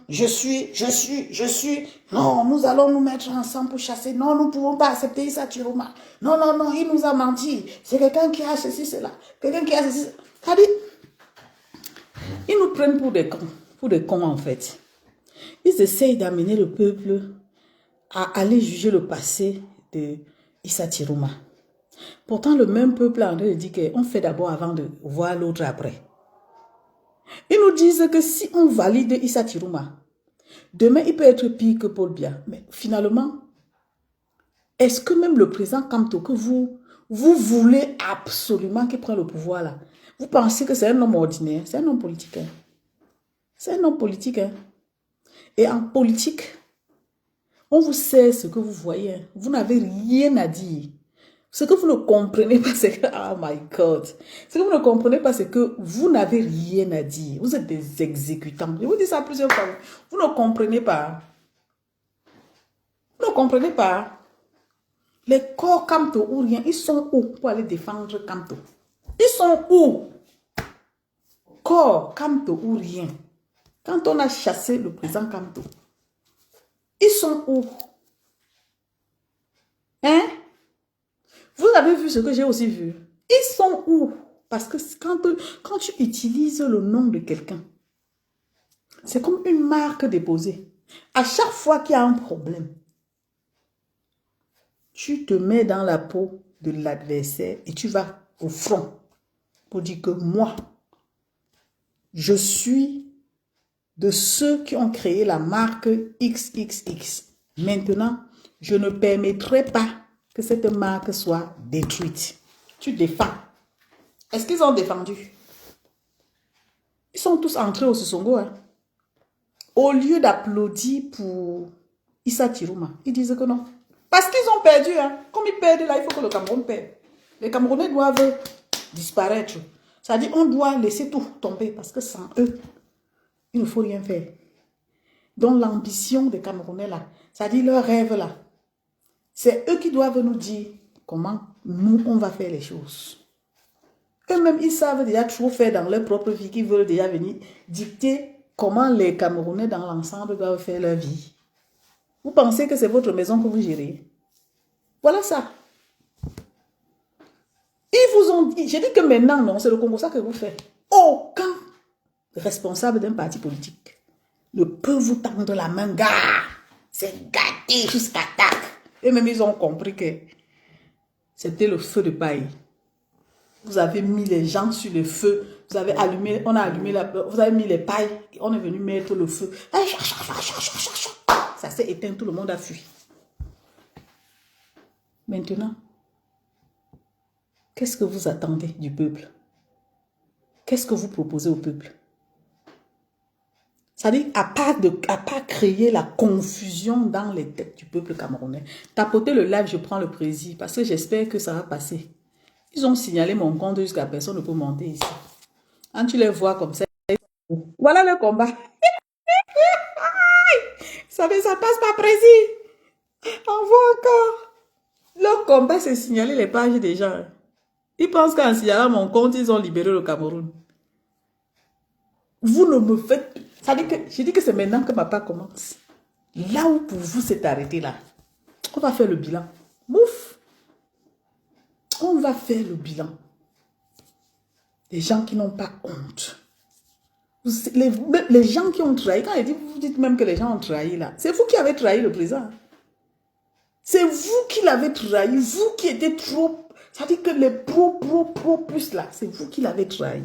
je suis... Non, nous allons nous mettre ensemble pour chasser. Non, nous ne pouvons pas accepter Issa Tirouma. Non, il nous a menti. C'est quelqu'un qui a ceci, cela. Quelqu'un qui a ceci, cela. C'est-à-dire, ils nous prennent pour des cons en fait. Ils essayent d'amener le peuple à aller juger le passé de Issa Tirouma. Pourtant, le même peuple a dit qu'on fait d'abord avant de voir l'autre après. Ils nous disent que si on valide Issa Tirouma, demain il peut être pire que Paul Biya. Mais finalement, est-ce que même le président Kamto que vous voulez absolument qu'il prenne le pouvoir là, vous pensez que c'est un homme ordinaire? C'est un homme politique. Hein? C'est un homme politique. Hein? Et en politique, on vous sait ce que vous voyez. Hein? Vous n'avez rien à dire. Ce que vous ne comprenez pas, c'est que... Oh my God. Ce que vous ne comprenez pas, c'est que vous n'avez rien à dire. Vous êtes des exécutants. Je vous dis ça plusieurs fois. Vous ne comprenez pas. Vous ne comprenez pas. Les corps Kamto ou rien, ils sont où pour aller défendre Kamto? Ils sont où? Corps Kamto ou rien. Quand on a chassé le président Kamto, ils sont où? Hein? Vous avez vu ce que j'ai aussi vu? Ils sont où? Parce que quand tu utilises le nom de quelqu'un, c'est comme une marque déposée. À chaque fois qu'il y a un problème, tu te mets dans la peau de l'adversaire et tu vas au front pour dire que moi, je suis de ceux qui ont créé la marque XXX. Maintenant, je ne permettrai pas que cette marque soit détruite. Tu défends. Est-ce qu'ils ont défendu? Ils sont tous entrés au Sissongo. Hein? Au lieu d'applaudir pour Issa Tirouma, ils disent que non. Parce qu'ils ont perdu. Hein? Comme ils perdent là, il faut que le Cameroun perde. Les Camerounais doivent disparaître. C'est-à-dire qu'on doit laisser tout tomber parce que sans eux, il ne faut rien faire. Donc l'ambition des Camerounais là, c'est-à-dire leur rêve là, c'est eux qui doivent nous dire comment nous, on va faire les choses. Eux-mêmes, ils savent déjà trop faire dans leur propre vie, qu'ils veulent déjà venir dicter comment les Camerounais dans l'ensemble doivent faire leur vie. Vous pensez que c'est votre maison que vous gérez? Voilà ça. Ils vous ont dit, j'ai dit que maintenant, non, c'est le Congo ça que vous faites. Aucun responsable d'un parti politique ne peut vous tendre la main, gars. C'est gâté jusqu'à tac. Et même ils ont compris que c'était le feu de paille. Vous avez mis les gens sur le feu. Vous avez allumé, on a allumé vous avez mis les pailles. On est venu mettre le feu. Ça s'est éteint, tout le monde a fui. Maintenant, Qu'est-ce que vous attendez du peuple? Qu'est-ce que vous proposez au peuple? C'est-à-dire, à part créer la confusion dans les têtes du peuple camerounais, tapotez le live, je prends le président, parce que j'espère que ça va passer. Ils ont signalé mon compte jusqu'à personne ne peut monter ici. Quand tu les vois comme ça, voilà le combat. Ça passe pas précis. Envoie encore. Le combat, c'est signaler les pages des gens. Ils pensent qu'en signalant mon compte, ils ont libéré le Cameroun. Vous ne me faites... Ça dit que, je dis que c'est maintenant que ma part commence. Là où pour vous c'est arrêté là. On va faire le bilan. Mouf. On va faire le bilan. Les gens qui n'ont pas honte. Les gens qui ont trahi, quand vous dites même que les gens ont trahi là, c'est vous qui avez trahi le président. C'est vous qui l'avez trahi, vous qui étiez trop... Ça dit que les pro plus là, c'est vous qui l'avez trahi.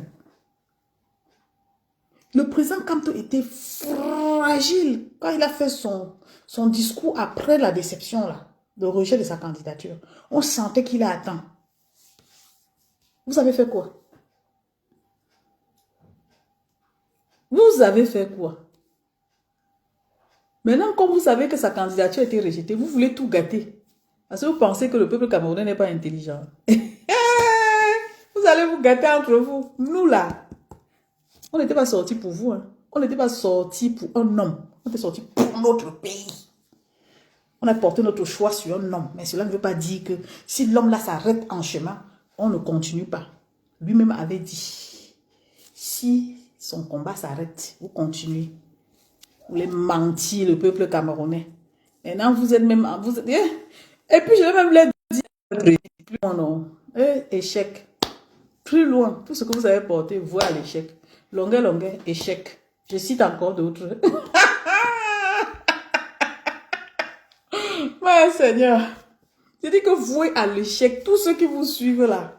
Le président Kamto était fragile quand il a fait son discours après la déception là, le rejet de sa candidature. On sentait qu'il a atteint. Vous avez fait quoi? Vous avez fait quoi? Maintenant, comme vous savez que sa candidature a été rejetée, vous voulez tout gâter. Parce que vous pensez que le peuple camerounais n'est pas intelligent. Vous allez vous gâter entre vous. Nous là, on n'était pas sortis pour vous. Hein. On n'était pas sortis pour un homme. On était sortis pour notre pays. On a porté notre choix sur un homme. Mais cela ne veut pas dire que si l'homme là s'arrête en chemin, on ne continue pas. Lui-même avait dit, si son combat s'arrête, vous continuez. Vous voulez mentir le peuple camerounais. Maintenant, vous êtes même... Et puis, je vais même les dire, plus loin, non. Échec. Plus loin, tout ce que vous avez porté, voit l'échec. Longueur, échec. Je cite encore d'autres. Ouais, Seigneur. Je dis que vouez à l'échec. Tous ceux qui vous suivent là,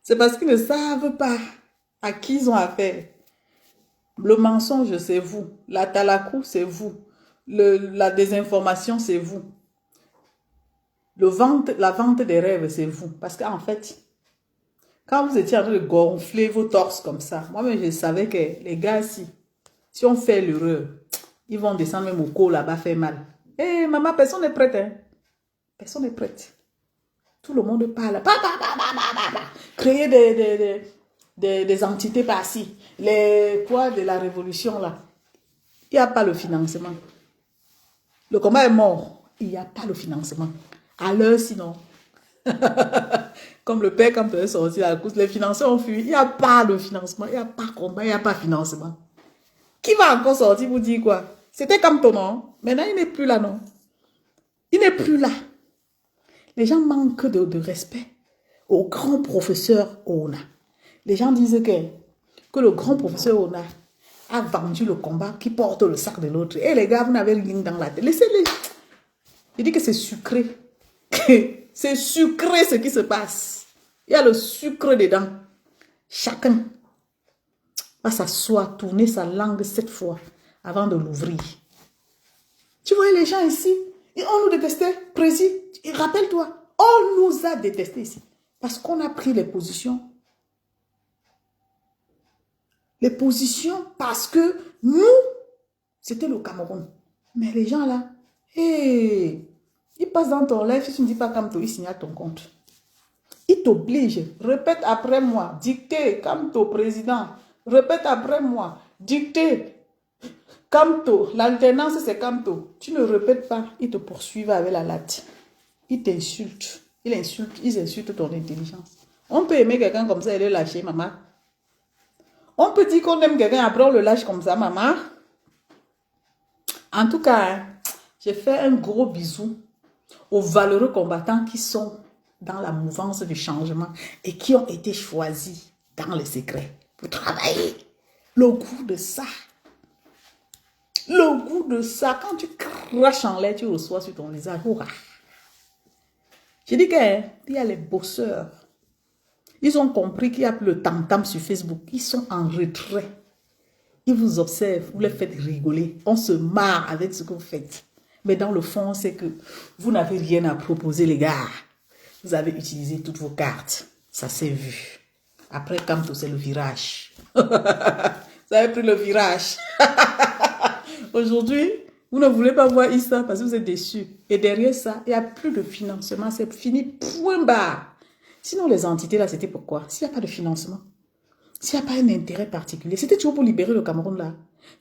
c'est parce qu'ils ne savent pas à qui ils ont affaire. Le mensonge, c'est vous. La talakou, c'est vous. La désinformation, c'est vous. La vente des rêves, c'est vous. Parce qu'en fait, quand vous étiez en train de gonfler vos torses comme ça, moi-même, je savais que les gars, si on fait l'erreur, ils vont descendre même au col là-bas, faire mal. Eh, maman, personne n'est prête. Hein? Personne n'est prête. Tout le monde parle. Créer des entités par-ci. Les poids de la révolution, là. Il n'y a pas le financement. Le combat est mort. Il n'y a pas le financement. À l'heure, sinon. Comme le père, quand il est sorti à la course, les financeurs ont fui. Il n'y a pas de financement. Il n'y a pas de combat. Il n'y a pas de financement. Qui va encore sortir pour dire quoi? C'était comme ton nom. Maintenant, il n'est plus là, non? Il n'est plus là. Les gens manquent de respect au grand professeur Ona. Les gens disent que le grand professeur Ona a vendu le combat qui porte le sac de l'autre. Et les gars, vous n'avez rien dans la tête. Laissez-les. Je dis que c'est sucré. C'est sucré ce qui se passe. Il y a le sucre dedans. Chacun va s'asseoir, tourner sa langue 7 fois avant de l'ouvrir. Tu vois les gens ici, on nous détestait, précis. Rappelle-toi, on nous a détestés ici. Parce qu'on a pris les positions. Les positions parce que nous, c'était le Cameroun. Mais les gens là, hey, ils passent dans ton live, si tu ne dis pas Kamto, ils signalent ton compte. Ils t'obligent. Répète après moi. Dictez, Kamto, président. Répète après moi. Dictez. Kamto, l'alternance c'est Kamto. Tu ne répètes pas, ils te poursuivent avec la latte. Ils t'insultent. Ils insultent ton intelligence. On peut aimer quelqu'un comme ça et le lâcher, maman. On peut dire qu'on aime quelqu'un, après on le lâche comme ça, maman. En tout cas, j'ai fait un gros bisou aux valeureux combattants qui sont dans la mouvance du changement et qui ont été choisis dans le secret pour travailler. Le goût de ça. Le goût de ça, quand tu craches en l'air, tu reçois sur ton visage. Je dis qu'il y a les bosseurs. Ils ont compris qu'il y a plus le tam-tam sur Facebook. Ils sont en retrait. Ils vous observent, vous les faites rigoler. On se marre avec ce que vous faites. Mais dans le fond, c'est que vous n'avez rien à proposer, les gars. Vous avez utilisé toutes vos cartes. Ça s'est vu. Après Kamto, c'est le virage. Vous avez pris le virage. Aujourd'hui, vous ne voulez pas voir Issa parce que vous êtes déçus. Et derrière ça, il n'y a plus de financement. C'est fini, point barre. Sinon, les entités, là, c'était pourquoi? S'il n'y a pas de financement, s'il n'y a pas un intérêt particulier, c'était toujours pour libérer le Cameroun, là.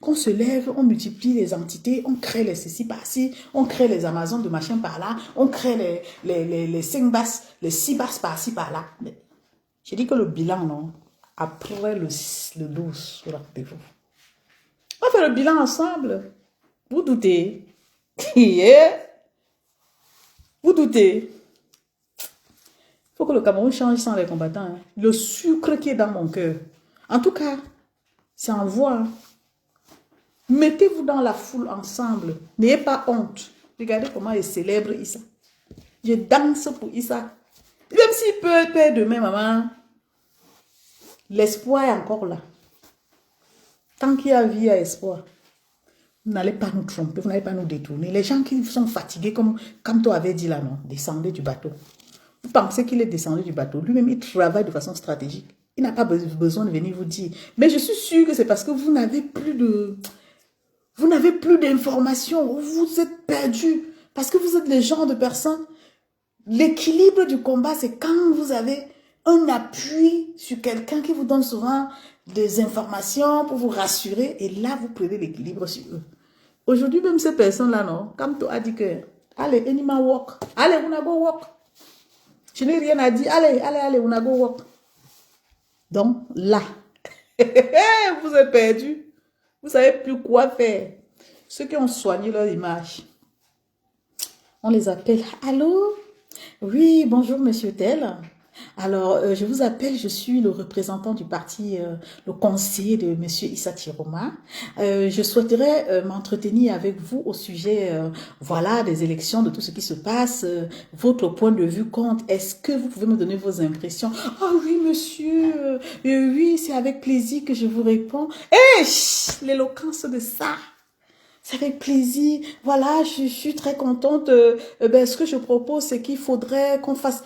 Qu'on se lève, on multiplie les entités, on crée les ceci par-ci, on crée les Amazones de machin par-là, on crée les 5 basses, les 6 basses par-ci, par-là. J'ai dit que le bilan, non, après le 12, rappelez-vous. On fait le bilan ensemble. Vous doutez? Yeah. Vous doutez? Il faut que le Cameroun change sans les combattants. Hein. Le sucre qui est dans mon cœur. En tout cas, c'est en voie. Hein. Mettez-vous dans la foule ensemble. N'ayez pas honte. Regardez comment il célèbre Issa. Je danse pour Issa. Même s'il peut perdre demain, maman. L'espoir est encore là. Tant qu'il y a vie, il y a espoir. Vous n'allez pas nous tromper, vous n'allez pas nous détourner. Les gens qui sont fatigués, comme toi avait dit là, non, descendez du bateau. Vous pensez qu'il est descendu du bateau. Lui-même, il travaille de façon stratégique. Il n'a pas besoin de venir vous dire. Mais je suis sûre que c'est parce que vous n'avez plus de... Vous n'avez plus d'informations. Vous êtes perdus. Parce que vous êtes le genre de personnes. L'équilibre du combat, c'est quand vous avez un appui sur quelqu'un qui vous donne souvent des informations pour vous rassurer. Et là, vous prenez l'équilibre sur eux. Aujourd'hui, même ces personnes-là, non, comme tu as dit que, allez, Enima walk. Allez, on a go walk. Je n'ai rien à dire. Allez, on a go walk. Donc, là, vous êtes perdus. Vous ne savez plus quoi faire. Ceux qui ont soigné leur image, on les appelle. Allô? Oui, bonjour, monsieur Tel. Alors, je vous appelle, je suis le représentant du parti, le conseiller de monsieur Issa Chiroma. Je souhaiterais m'entretenir avec vous au sujet, voilà, des élections, de tout ce qui se passe. Votre point de vue compte. Est-ce que vous pouvez me donner vos impressions? Ah oui, monsieur. Oui, c'est avec plaisir que je vous réponds. L'éloquence de ça. C'est avec plaisir. Voilà, je suis très contente. Ce que je propose, c'est qu'il faudrait qu'on fasse...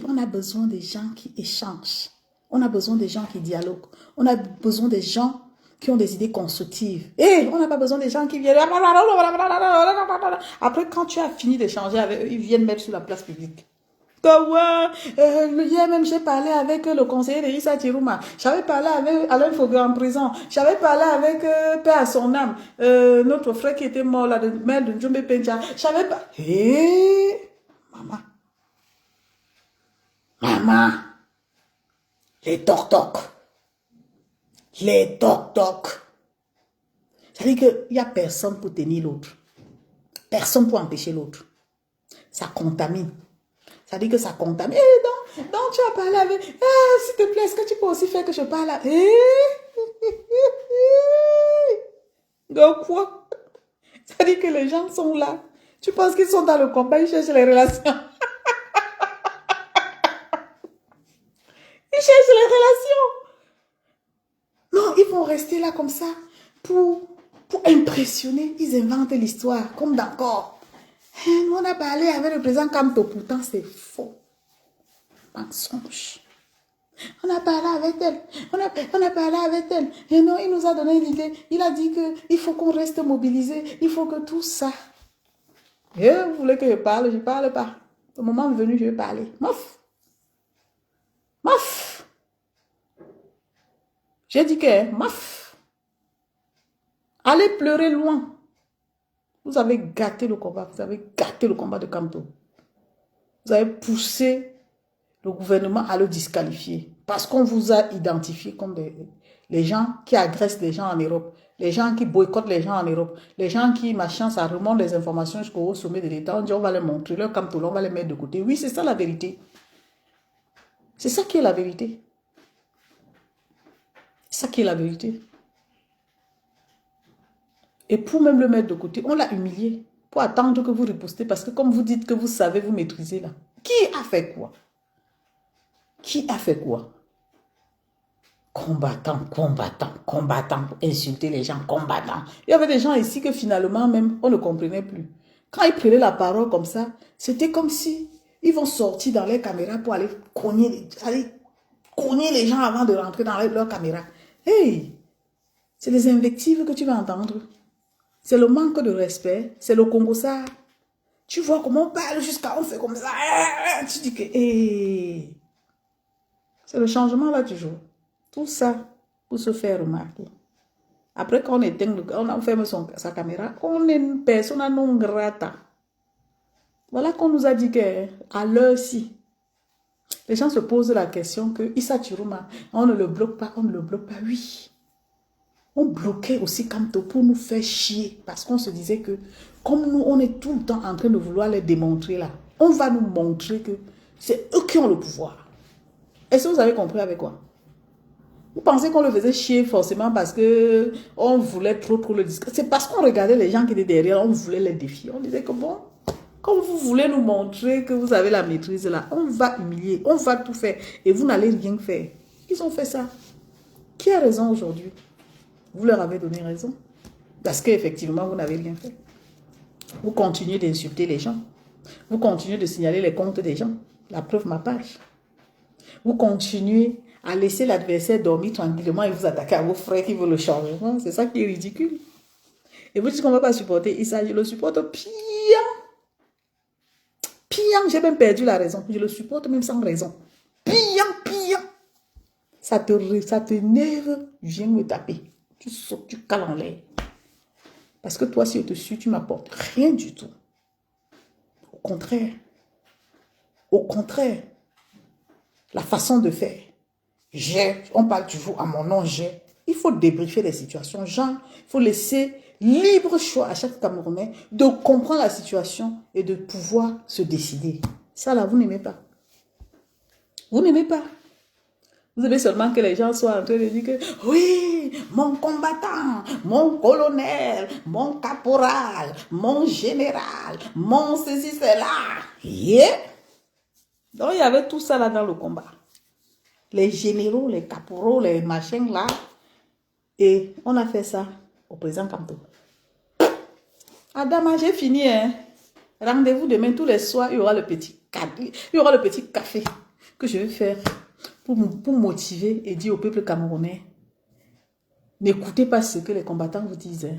on a besoin des gens qui échangent. On a besoin des gens qui dialoguent. On a besoin des gens qui ont des idées constructives. On n'a pas besoin des gens qui viennent... Après, quand tu as fini d'échanger avec eux, ils viennent mettre sur la place publique. Hier même, j'ai parlé avec le conseiller de Issa Chiroma. J'avais parlé avec Alain Fogg en prison. J'avais parlé avec Père à son âme, notre frère qui était mort, là, le maire de Njombe Pencha. J'avais pas... Maman, les toc-toc. Les toc-toc. C'est-à-dire qu'il n'y a personne pour tenir l'autre. Personne pour empêcher l'autre. Ça contamine. Ça dit que ça contamine. Donc tu as parlé avec... s'il te plaît, est-ce que tu peux aussi faire que je parle avec... Donc quoi? Ça dit que les gens sont là. Tu penses qu'ils sont dans le combat, ils cherchent les relations. Ils cherchent les relations. Non, ils vont rester là comme ça pour impressionner. Ils inventent l'histoire, comme d'accord. Nous, on a parlé avec le président Kamto, pourtant c'est faux. Mensonge. On a parlé avec elle. On a parlé avec elle. Et non, il nous a donné l'idée. Il a dit qu'il faut qu'on reste mobilisé. Il faut que tout ça. Vous voulez que je parle? Je ne parle pas. Au moment venu, je vais parler. Mof. J'ai dit que, mof. Allez pleurer loin. Vous avez gâté le combat. Vous avez gâté le combat de Kamto. Vous avez poussé le gouvernement à le disqualifier. Parce qu'on vous a identifié comme les gens qui agressent les gens en Europe. Les gens qui boycottent les gens en Europe. Les gens qui, machin, ça remonte les informations jusqu'au sommet de l'État. On dit, on va les montrer. Leur Kamto, on va les mettre de côté. Oui, c'est ça la vérité. C'est ça qui est la vérité. C'est ça qui est la vérité. Et pour même le mettre de côté, on l'a humilié. Pour attendre que vous ripostez. Parce que comme vous dites que vous savez, vous maîtrisez là. Qui a fait quoi? Qui a fait quoi? Combattant, insulter les gens, combattant. Il y avait des gens ici que finalement même, on ne comprenait plus. Quand ils prenaient la parole comme ça, c'était comme si Ils vont sortir dans les caméras pour aller cogner les gens avant de rentrer dans leur caméra. Hey, c'est les invectives que tu vas entendre. C'est le manque de respect. C'est le Congo ça. Tu vois comment on parle jusqu'à on fait comme ça. Tu dis que hey, c'est le changement là toujours. Tout ça pour se faire remarquer. Après quand on éteint, on ferme sa caméra, on est une persona non grata. Voilà qu'on nous a dit qu'à l'heure-ci, les gens se posent la question que Issa Chiruma, on ne le bloque pas, on ne le bloque pas. Oui. On bloquait aussi Kamto pour nous faire chier. Parce qu'on se disait que, comme nous, on est tout le temps en train de vouloir les démontrer là, on va nous montrer que c'est eux qui ont le pouvoir. Est-ce que vous avez compris avec quoi? Vous pensez qu'on le faisait chier forcément parce que on voulait trop le disque. C'est parce qu'on regardait les gens qui étaient derrière, on voulait les défier. On disait que bon, comme vous voulez nous montrer que vous avez la maîtrise là, on va humilier, on va tout faire et vous n'allez rien faire. Ils ont fait ça. Qui a raison aujourd'hui? Vous leur avez donné raison. Parce qu'effectivement, vous n'avez rien fait. Vous continuez d'insulter les gens. Vous continuez de signaler les comptes des gens. La preuve, ma page. Vous continuez à laisser l'adversaire dormir tranquillement et vous attaquer à vos frères qui veulent le changement. C'est ça qui est ridicule. Et vous dites qu'on ne va pas supporter Issa. Je le supporte pire. Pire, j'ai même perdu la raison. Je le supporte même sans raison. Pire. Ça t'énerve, viens me taper. Tu sautes, tu cales en l'air. Parce que toi, si je te suis, tu m'apportes rien du tout. Au contraire, la façon de faire, on parle toujours à mon nom, il faut débriefer les situations. Genre, il faut laisser libre choix à chaque Camerounais de comprendre la situation et de pouvoir se décider. Ça là, vous n'aimez pas. Vous n'aimez pas. Vous aimez seulement que les gens soient en train de dire que oui, mon combattant, mon colonel, mon caporal, mon général, mon ceci, cela. Yeah. Donc il y avait tout ça là dans le combat. Les généraux, les caporaux, les machins là. Et on a fait ça au président Kamto. Adama, j'ai fini. Hein. Rendez-vous demain tous les soirs, il y aura le petit café que je vais faire. Pour motiver et dire au peuple camerounais, n'écoutez pas ce que les combattants vous disent. Hein.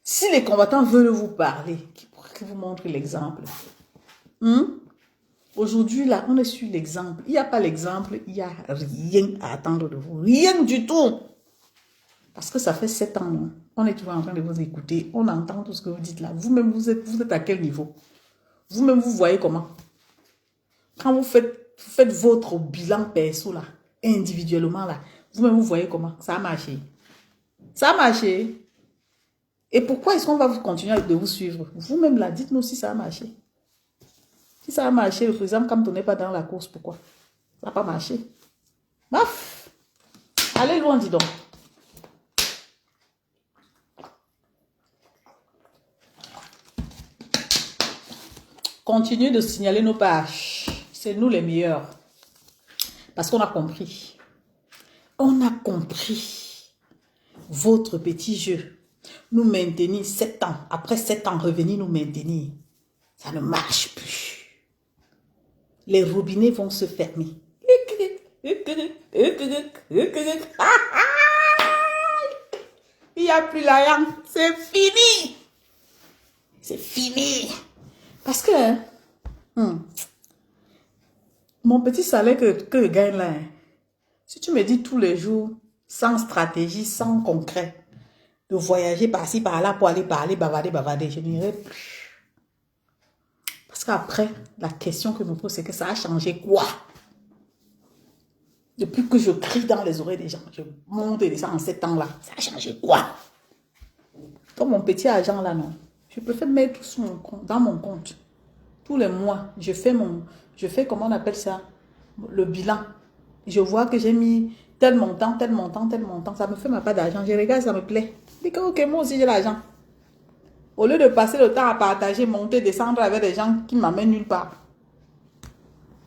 Si les combattants veulent vous parler, qu'ils vous montrent l'exemple. Aujourd'hui, là, on est sur l'exemple. Il n'y a pas l'exemple, il n'y a rien à attendre de vous. Rien du tout. Parce que ça fait 7 ans, non? On est toujours en train de vous écouter. On entend tout ce que vous dites là. Vous-même, vous êtes à quel niveau? Vous-même, vous voyez comment? Quand vous faites votre bilan perso là, individuellement là, vous-même vous voyez comment ça a marché. Ça a marché. Et pourquoi est-ce qu'on va continuer de vous suivre? Vous-même là, dites-nous si ça a marché. Si ça a marché, le président Kamto n'est pas dans la course, pourquoi? Ça n'a pas marché. Baf! Allez loin, dis donc. Continuez de signaler nos pages. C'est nous les meilleurs. Parce qu'on a compris. On a compris votre petit jeu. Nous maintenir 7 ans. Après 7 ans, revenir nous maintenir. Ça ne marche plus. Les robinets vont se fermer. Il n'y a plus l'argent. C'est fini. C'est fini. Parce que... mon petit salaire que je gagne là, si tu me dis tous les jours, sans stratégie, sans concret, de voyager par-ci, par-là pour aller parler, bavarder, je n'irai plus. Parce qu'après, la question que je me pose, c'est que ça a changé quoi? Depuis que je crie dans les oreilles des gens, je monte et descends en 7 ans là, ça a changé quoi? Comme mon petit argent là, non. Je préfère mettre sur mon compte, dans mon compte. Tous les mois, je fais, comment on appelle ça, le bilan. Je vois que j'ai mis tel montant. Ça me fait ma part d'argent. Je regarde, ça me plaît. Je dis que ok, moi aussi j'ai l'argent. Au lieu de passer le temps à partager, monter, descendre avec des gens qui ne m'amènent nulle part.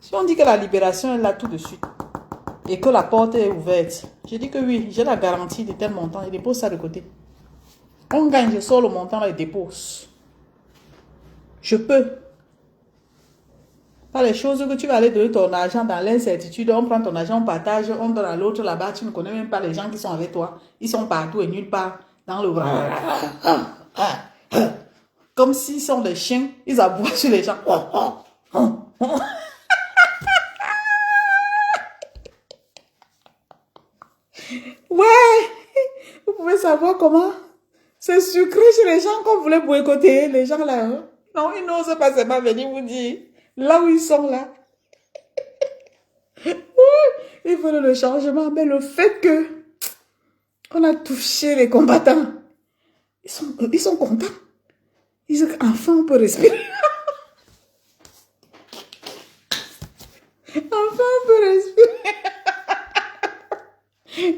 Si on dit que la libération est là tout de suite et que la porte est ouverte, je dis que oui, j'ai la garantie de tel montant. Je dépose ça de côté. On gagne, je sors le montant et je dépose. Je peux. Pas les choses que tu vas aller donner ton argent dans l'incertitude. On prend ton argent, on partage, on donne à l'autre là-bas. Tu ne connais même pas les gens qui sont avec toi. Ils sont partout et nulle part. Dans le... Comme s'ils sont des chiens. Ils aboient sur les gens. Ouais, vous pouvez savoir comment c'est sucré chez les gens qu'on voulait boycotter. Les gens là, hein? Non, ils n'osent pas seulement venir vous dire là où ils sont là. Ils veulent le changement, mais le fait que on a touché les combattants, ils sont contents. Ils disent qu'enfin on peut respirer. Enfin on peut respirer.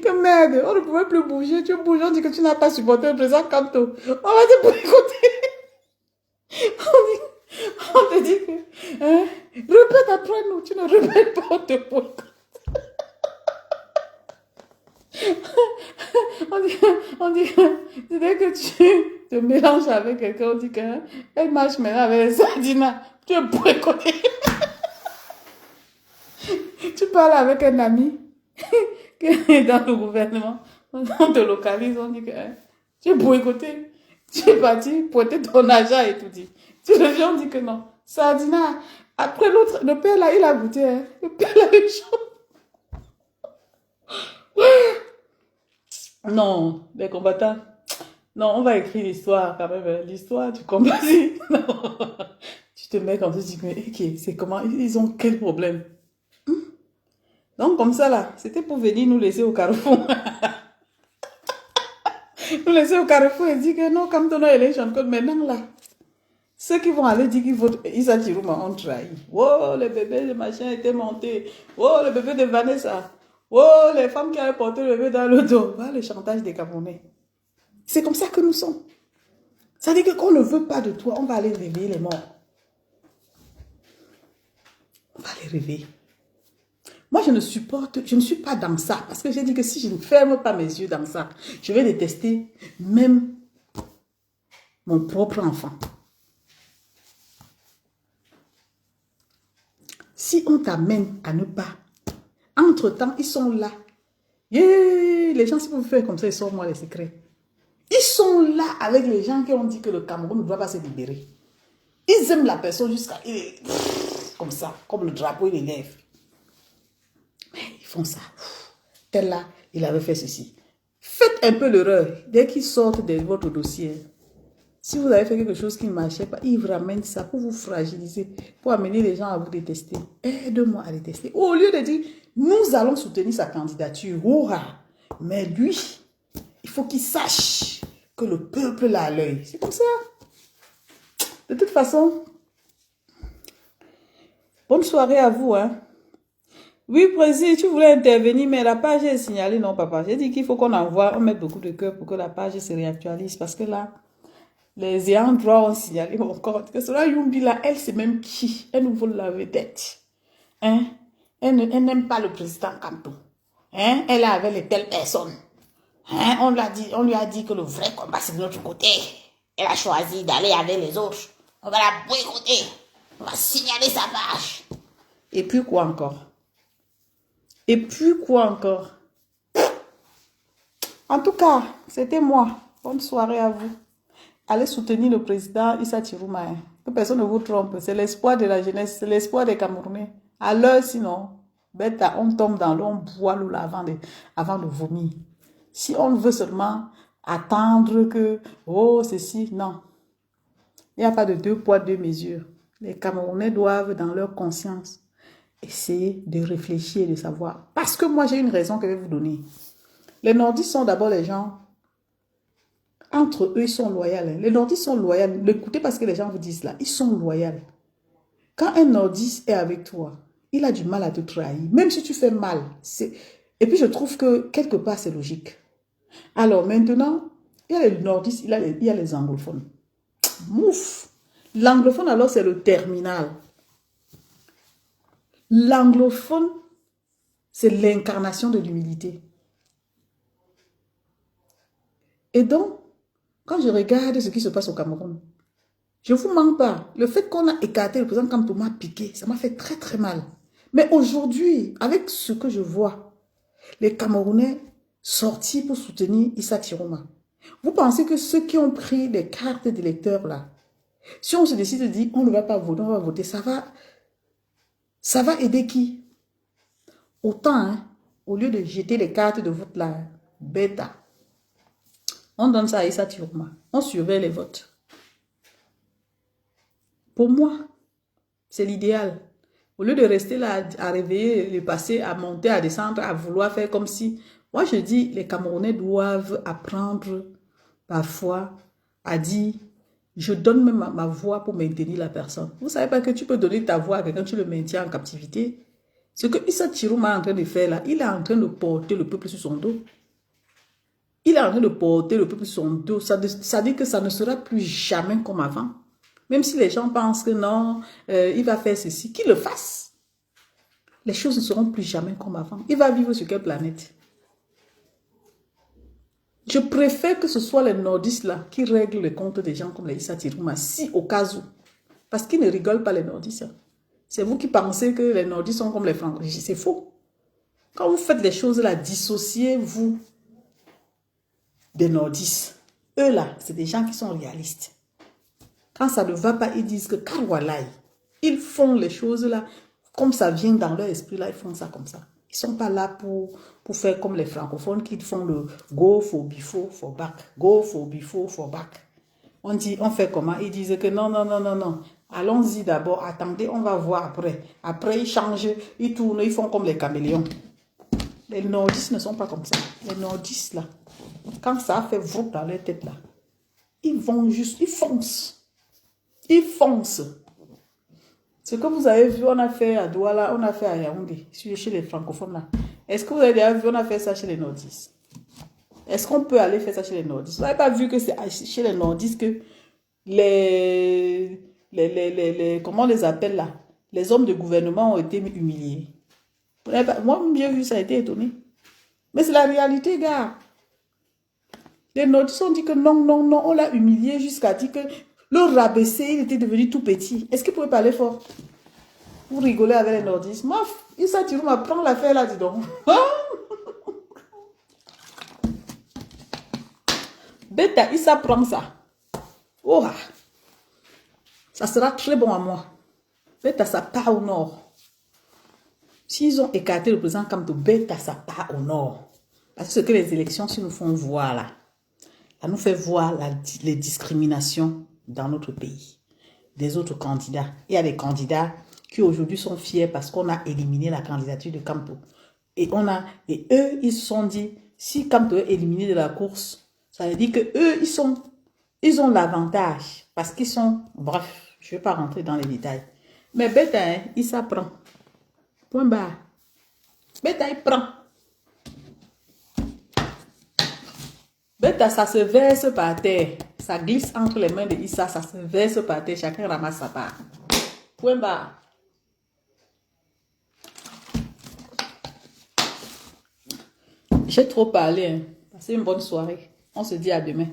Que merde, on ne pouvait plus bouger. Tu bouges, on dit que tu n'as pas supporté le président Kanto. On va te boycotter. On te dit que... Hein, répète après nous. Tu ne répètes pas, on te boycotte. On dit que dès que tu te mélanges avec quelqu'un, on dit qu'elle marche maintenant avec les sardines. Tu es boycotté. Tu parles avec un ami qui est dans le gouvernement. On te localise, on dit que tu es boycotté. Tu es parti pointer ton argent et tout dit. Tu reviens, on dit que non. Sardina, après l'autre, le père là, il a goûté. Hein. Le père là, il chaud. Non, les combattants. Non, on va écrire l'histoire quand même. L'histoire du combat. Non. Tu te mets comme ça, tu dis, mais ok, c'est comment? Ils ont quel problème? Donc comme ça là, c'était pour venir nous laisser au carrefour. Nous laisser au carrefour et dire que non, comme ton élection code maintenant là. Ceux qui vont aller dire qu'ils votent Issa Chirouma ont trahi. Oh, le bébé de machin était monté. Oh, le bébé de Vanessa. Oh, les femmes qui avaient porté le bébé dans le dos. Voilà le chantage des Camerounais. C'est comme ça que nous sommes. Ça veut dire que qu'on ne veut pas de toi, on va aller réveiller les morts. On va les réveiller. Moi, je ne suis pas dans ça. Parce que j'ai dit que si je ne ferme pas mes yeux dans ça, je vais détester même mon propre enfant. Si on t'amène à ne pas, entre-temps, ils sont là. Yeah, les gens, si vous faites comme ça, ils sortent moi les secrets. Ils sont là avec les gens qui ont dit que le Cameroun ne doit pas se libérer. Ils aiment la personne jusqu'à... Comme ça, comme le drapeau, il élève. Mais ils font ça. Tel là, il avait fait ceci. Faites un peu l'erreur. Dès qu'ils sortent de votre dossier, si vous avez fait quelque chose qui ne marchait pas, ils vous ramènent ça pour vous fragiliser, pour amener les gens à vous détester. Aide-moi à détester. Au lieu de dire, nous allons soutenir sa candidature. Mais lui, il faut qu'il sache que le peuple l'a à l'œil. C'est comme ça. De toute façon, bonne soirée à vous. Hein. Oui, président, tu voulais intervenir, mais la page est signalée. Non, papa. J'ai dit qu'il faut qu'on envoie, on mette beaucoup de cœur pour que la page se réactualise. Parce que là, les ayants droit ont signalé mon compte. Que cela, Yumbi, là, elle sait même qui. Elle nous vole la vedette. Hein? Elle n'aime pas le président Kanto. Hein? Elle est avec les telles personnes. Hein? On lui a dit que le vrai combat, c'est de l'autre côté. Elle a choisi d'aller avec les autres. On va la boycotter. On va signaler sa page. Et puis quoi encore? Et puis quoi encore? En tout cas, c'était moi. Bonne soirée à vous. Allez soutenir le président Issa Chirouma. Que personne ne vous trompe. C'est l'espoir de la jeunesse. C'est l'espoir des Camerounais. À l'heure, sinon, bêta, on tombe dans l'eau, on boit l'eau avant de vomir. Si on veut seulement attendre que, oh, ceci, non. Il n'y a pas de 2 poids, 2 mesures. Les Camerounais doivent, dans leur conscience, essayer de réfléchir et de savoir. Parce que moi, j'ai une raison que je vais vous donner. Les nordistes sont d'abord les gens, entre eux, ils sont loyaux. Les nordistes sont loyaux. L'écoutez parce que les gens vous disent là, ils sont loyaux. Quand un nordiste est avec toi, il a du mal à te trahir. Même si tu fais mal. Et puis, je trouve que quelque part, c'est logique. Alors, maintenant, il y a les nordistes, il y a les anglophones. Mouf! L'anglophone, alors, c'est le terminal. L'anglophone, c'est l'incarnation de l'humilité. Et donc, quand je regarde ce qui se passe au Cameroun, Je ne vous mens pas. Le fait qu'on a écarté le président Kamto m'a piqué. Ça m'a fait très très mal. Mais aujourd'hui, avec ce que je vois, les Camerounais sortis pour soutenir Issa Chiroma, vous pensez que ceux qui ont pris les cartes d'électeurs là, si on se décide de dire on ne va pas voter, on va voter, ça va aider qui? Autant, hein, au lieu de jeter les cartes de vote là, bêta, on donne ça à Issa Chiroma. On surveille les votes. Pour moi, c'est l'idéal. Au lieu de rester là à réveiller le passé, à monter, à descendre, à vouloir faire comme si... Moi, je dis, les Camerounais doivent apprendre parfois à dire, je donne même ma voix pour maintenir la personne. Vous ne savez pas que tu peux donner ta voix à quelqu'un, tu le maintiens en captivité. Ce que Issa Chiroma est en train de faire là, il est en train de porter le peuple sur son dos. Il est en train de porter le peuple sur son dos. Ça dit que ça ne sera plus jamais comme avant. Même si les gens pensent que non, il va faire ceci, qu'il le fasse. Les choses ne seront plus jamais comme avant. Il va vivre sur quelle planète? Je préfère que ce soit les nordistes là qui règlent les comptes des gens comme les Issa Chiroma, si au cas où. Parce qu'ils ne rigolent pas les nordistes. C'est vous qui pensez que les nordistes sont comme les francs. C'est faux. Quand vous faites les choses là, dissociez-vous des nordistes. Eux là, c'est des gens qui sont réalistes. Quand ça ne va pas, ils disent que Karwalaï, ils font les choses là, comme ça vient dans leur esprit là, ils font ça comme ça. Ils ne sont pas là pour faire comme les francophones qui font le go for before for back. Go for before for back. On dit, on fait comment? Ils disent que non, non, non, non, non. Allons-y d'abord, attendez, on va voir après. Après, ils changent, ils tournent, ils font comme les caméléons. Les nordistes ne sont pas comme ça. Les nordistes là, quand ça a fait vroom dans leur tête là, ils vont juste, ils foncent. Ils foncent. Ce que vous avez vu, on a fait à Douala, on a fait à Yaoundé, chez les francophones là. Est-ce que vous avez déjà vu, on a fait ça chez les nordistes? Est-ce qu'on peut aller faire ça chez les nordistes? Vous n'avez pas vu que c'est chez les nordistes que comment on les appelle là? Les hommes de gouvernement ont été humiliés. Moi, j'ai vu, ça a été étonné. Mais c'est la réalité, gars. Les nordistes ont dit que non, non, non, on l'a humilié jusqu'à dire que le rabaisser, il était devenu tout petit. Est-ce qu'il pouvait parler fort? Vous rigolez avec les nordistes. Moi, Issa Chiroma prend l'affaire là, dis donc. Beta, Issa prend ça. Oh, ça sera très bon à moi. Beta, ça part au nord. S'ils ont écarté le président Kamto, Beta, ça part au nord. Parce que ce que les élections, si nous font voir là, ça nous fait voir les discriminations dans notre pays. Des autres candidats. Il y a des candidats qui aujourd'hui sont fiers parce qu'on a éliminé la candidature de Kamto. Et eux, ils se sont dit, si Kamto est éliminé de la course, ça veut dire que eux, ils ont l'avantage. Parce qu'ils sont, bref, je ne vais pas rentrer dans les détails. Mais Beta, hein, il s'apprend. Point barre. Beta, il prend. Beta, ça se verse par terre. Ça glisse entre les mains de Issa, ça se verse par terre. Chacun ramasse sa part. Point barre. J'ai trop parlé. Hein. Passez une bonne soirée. On se dit à demain.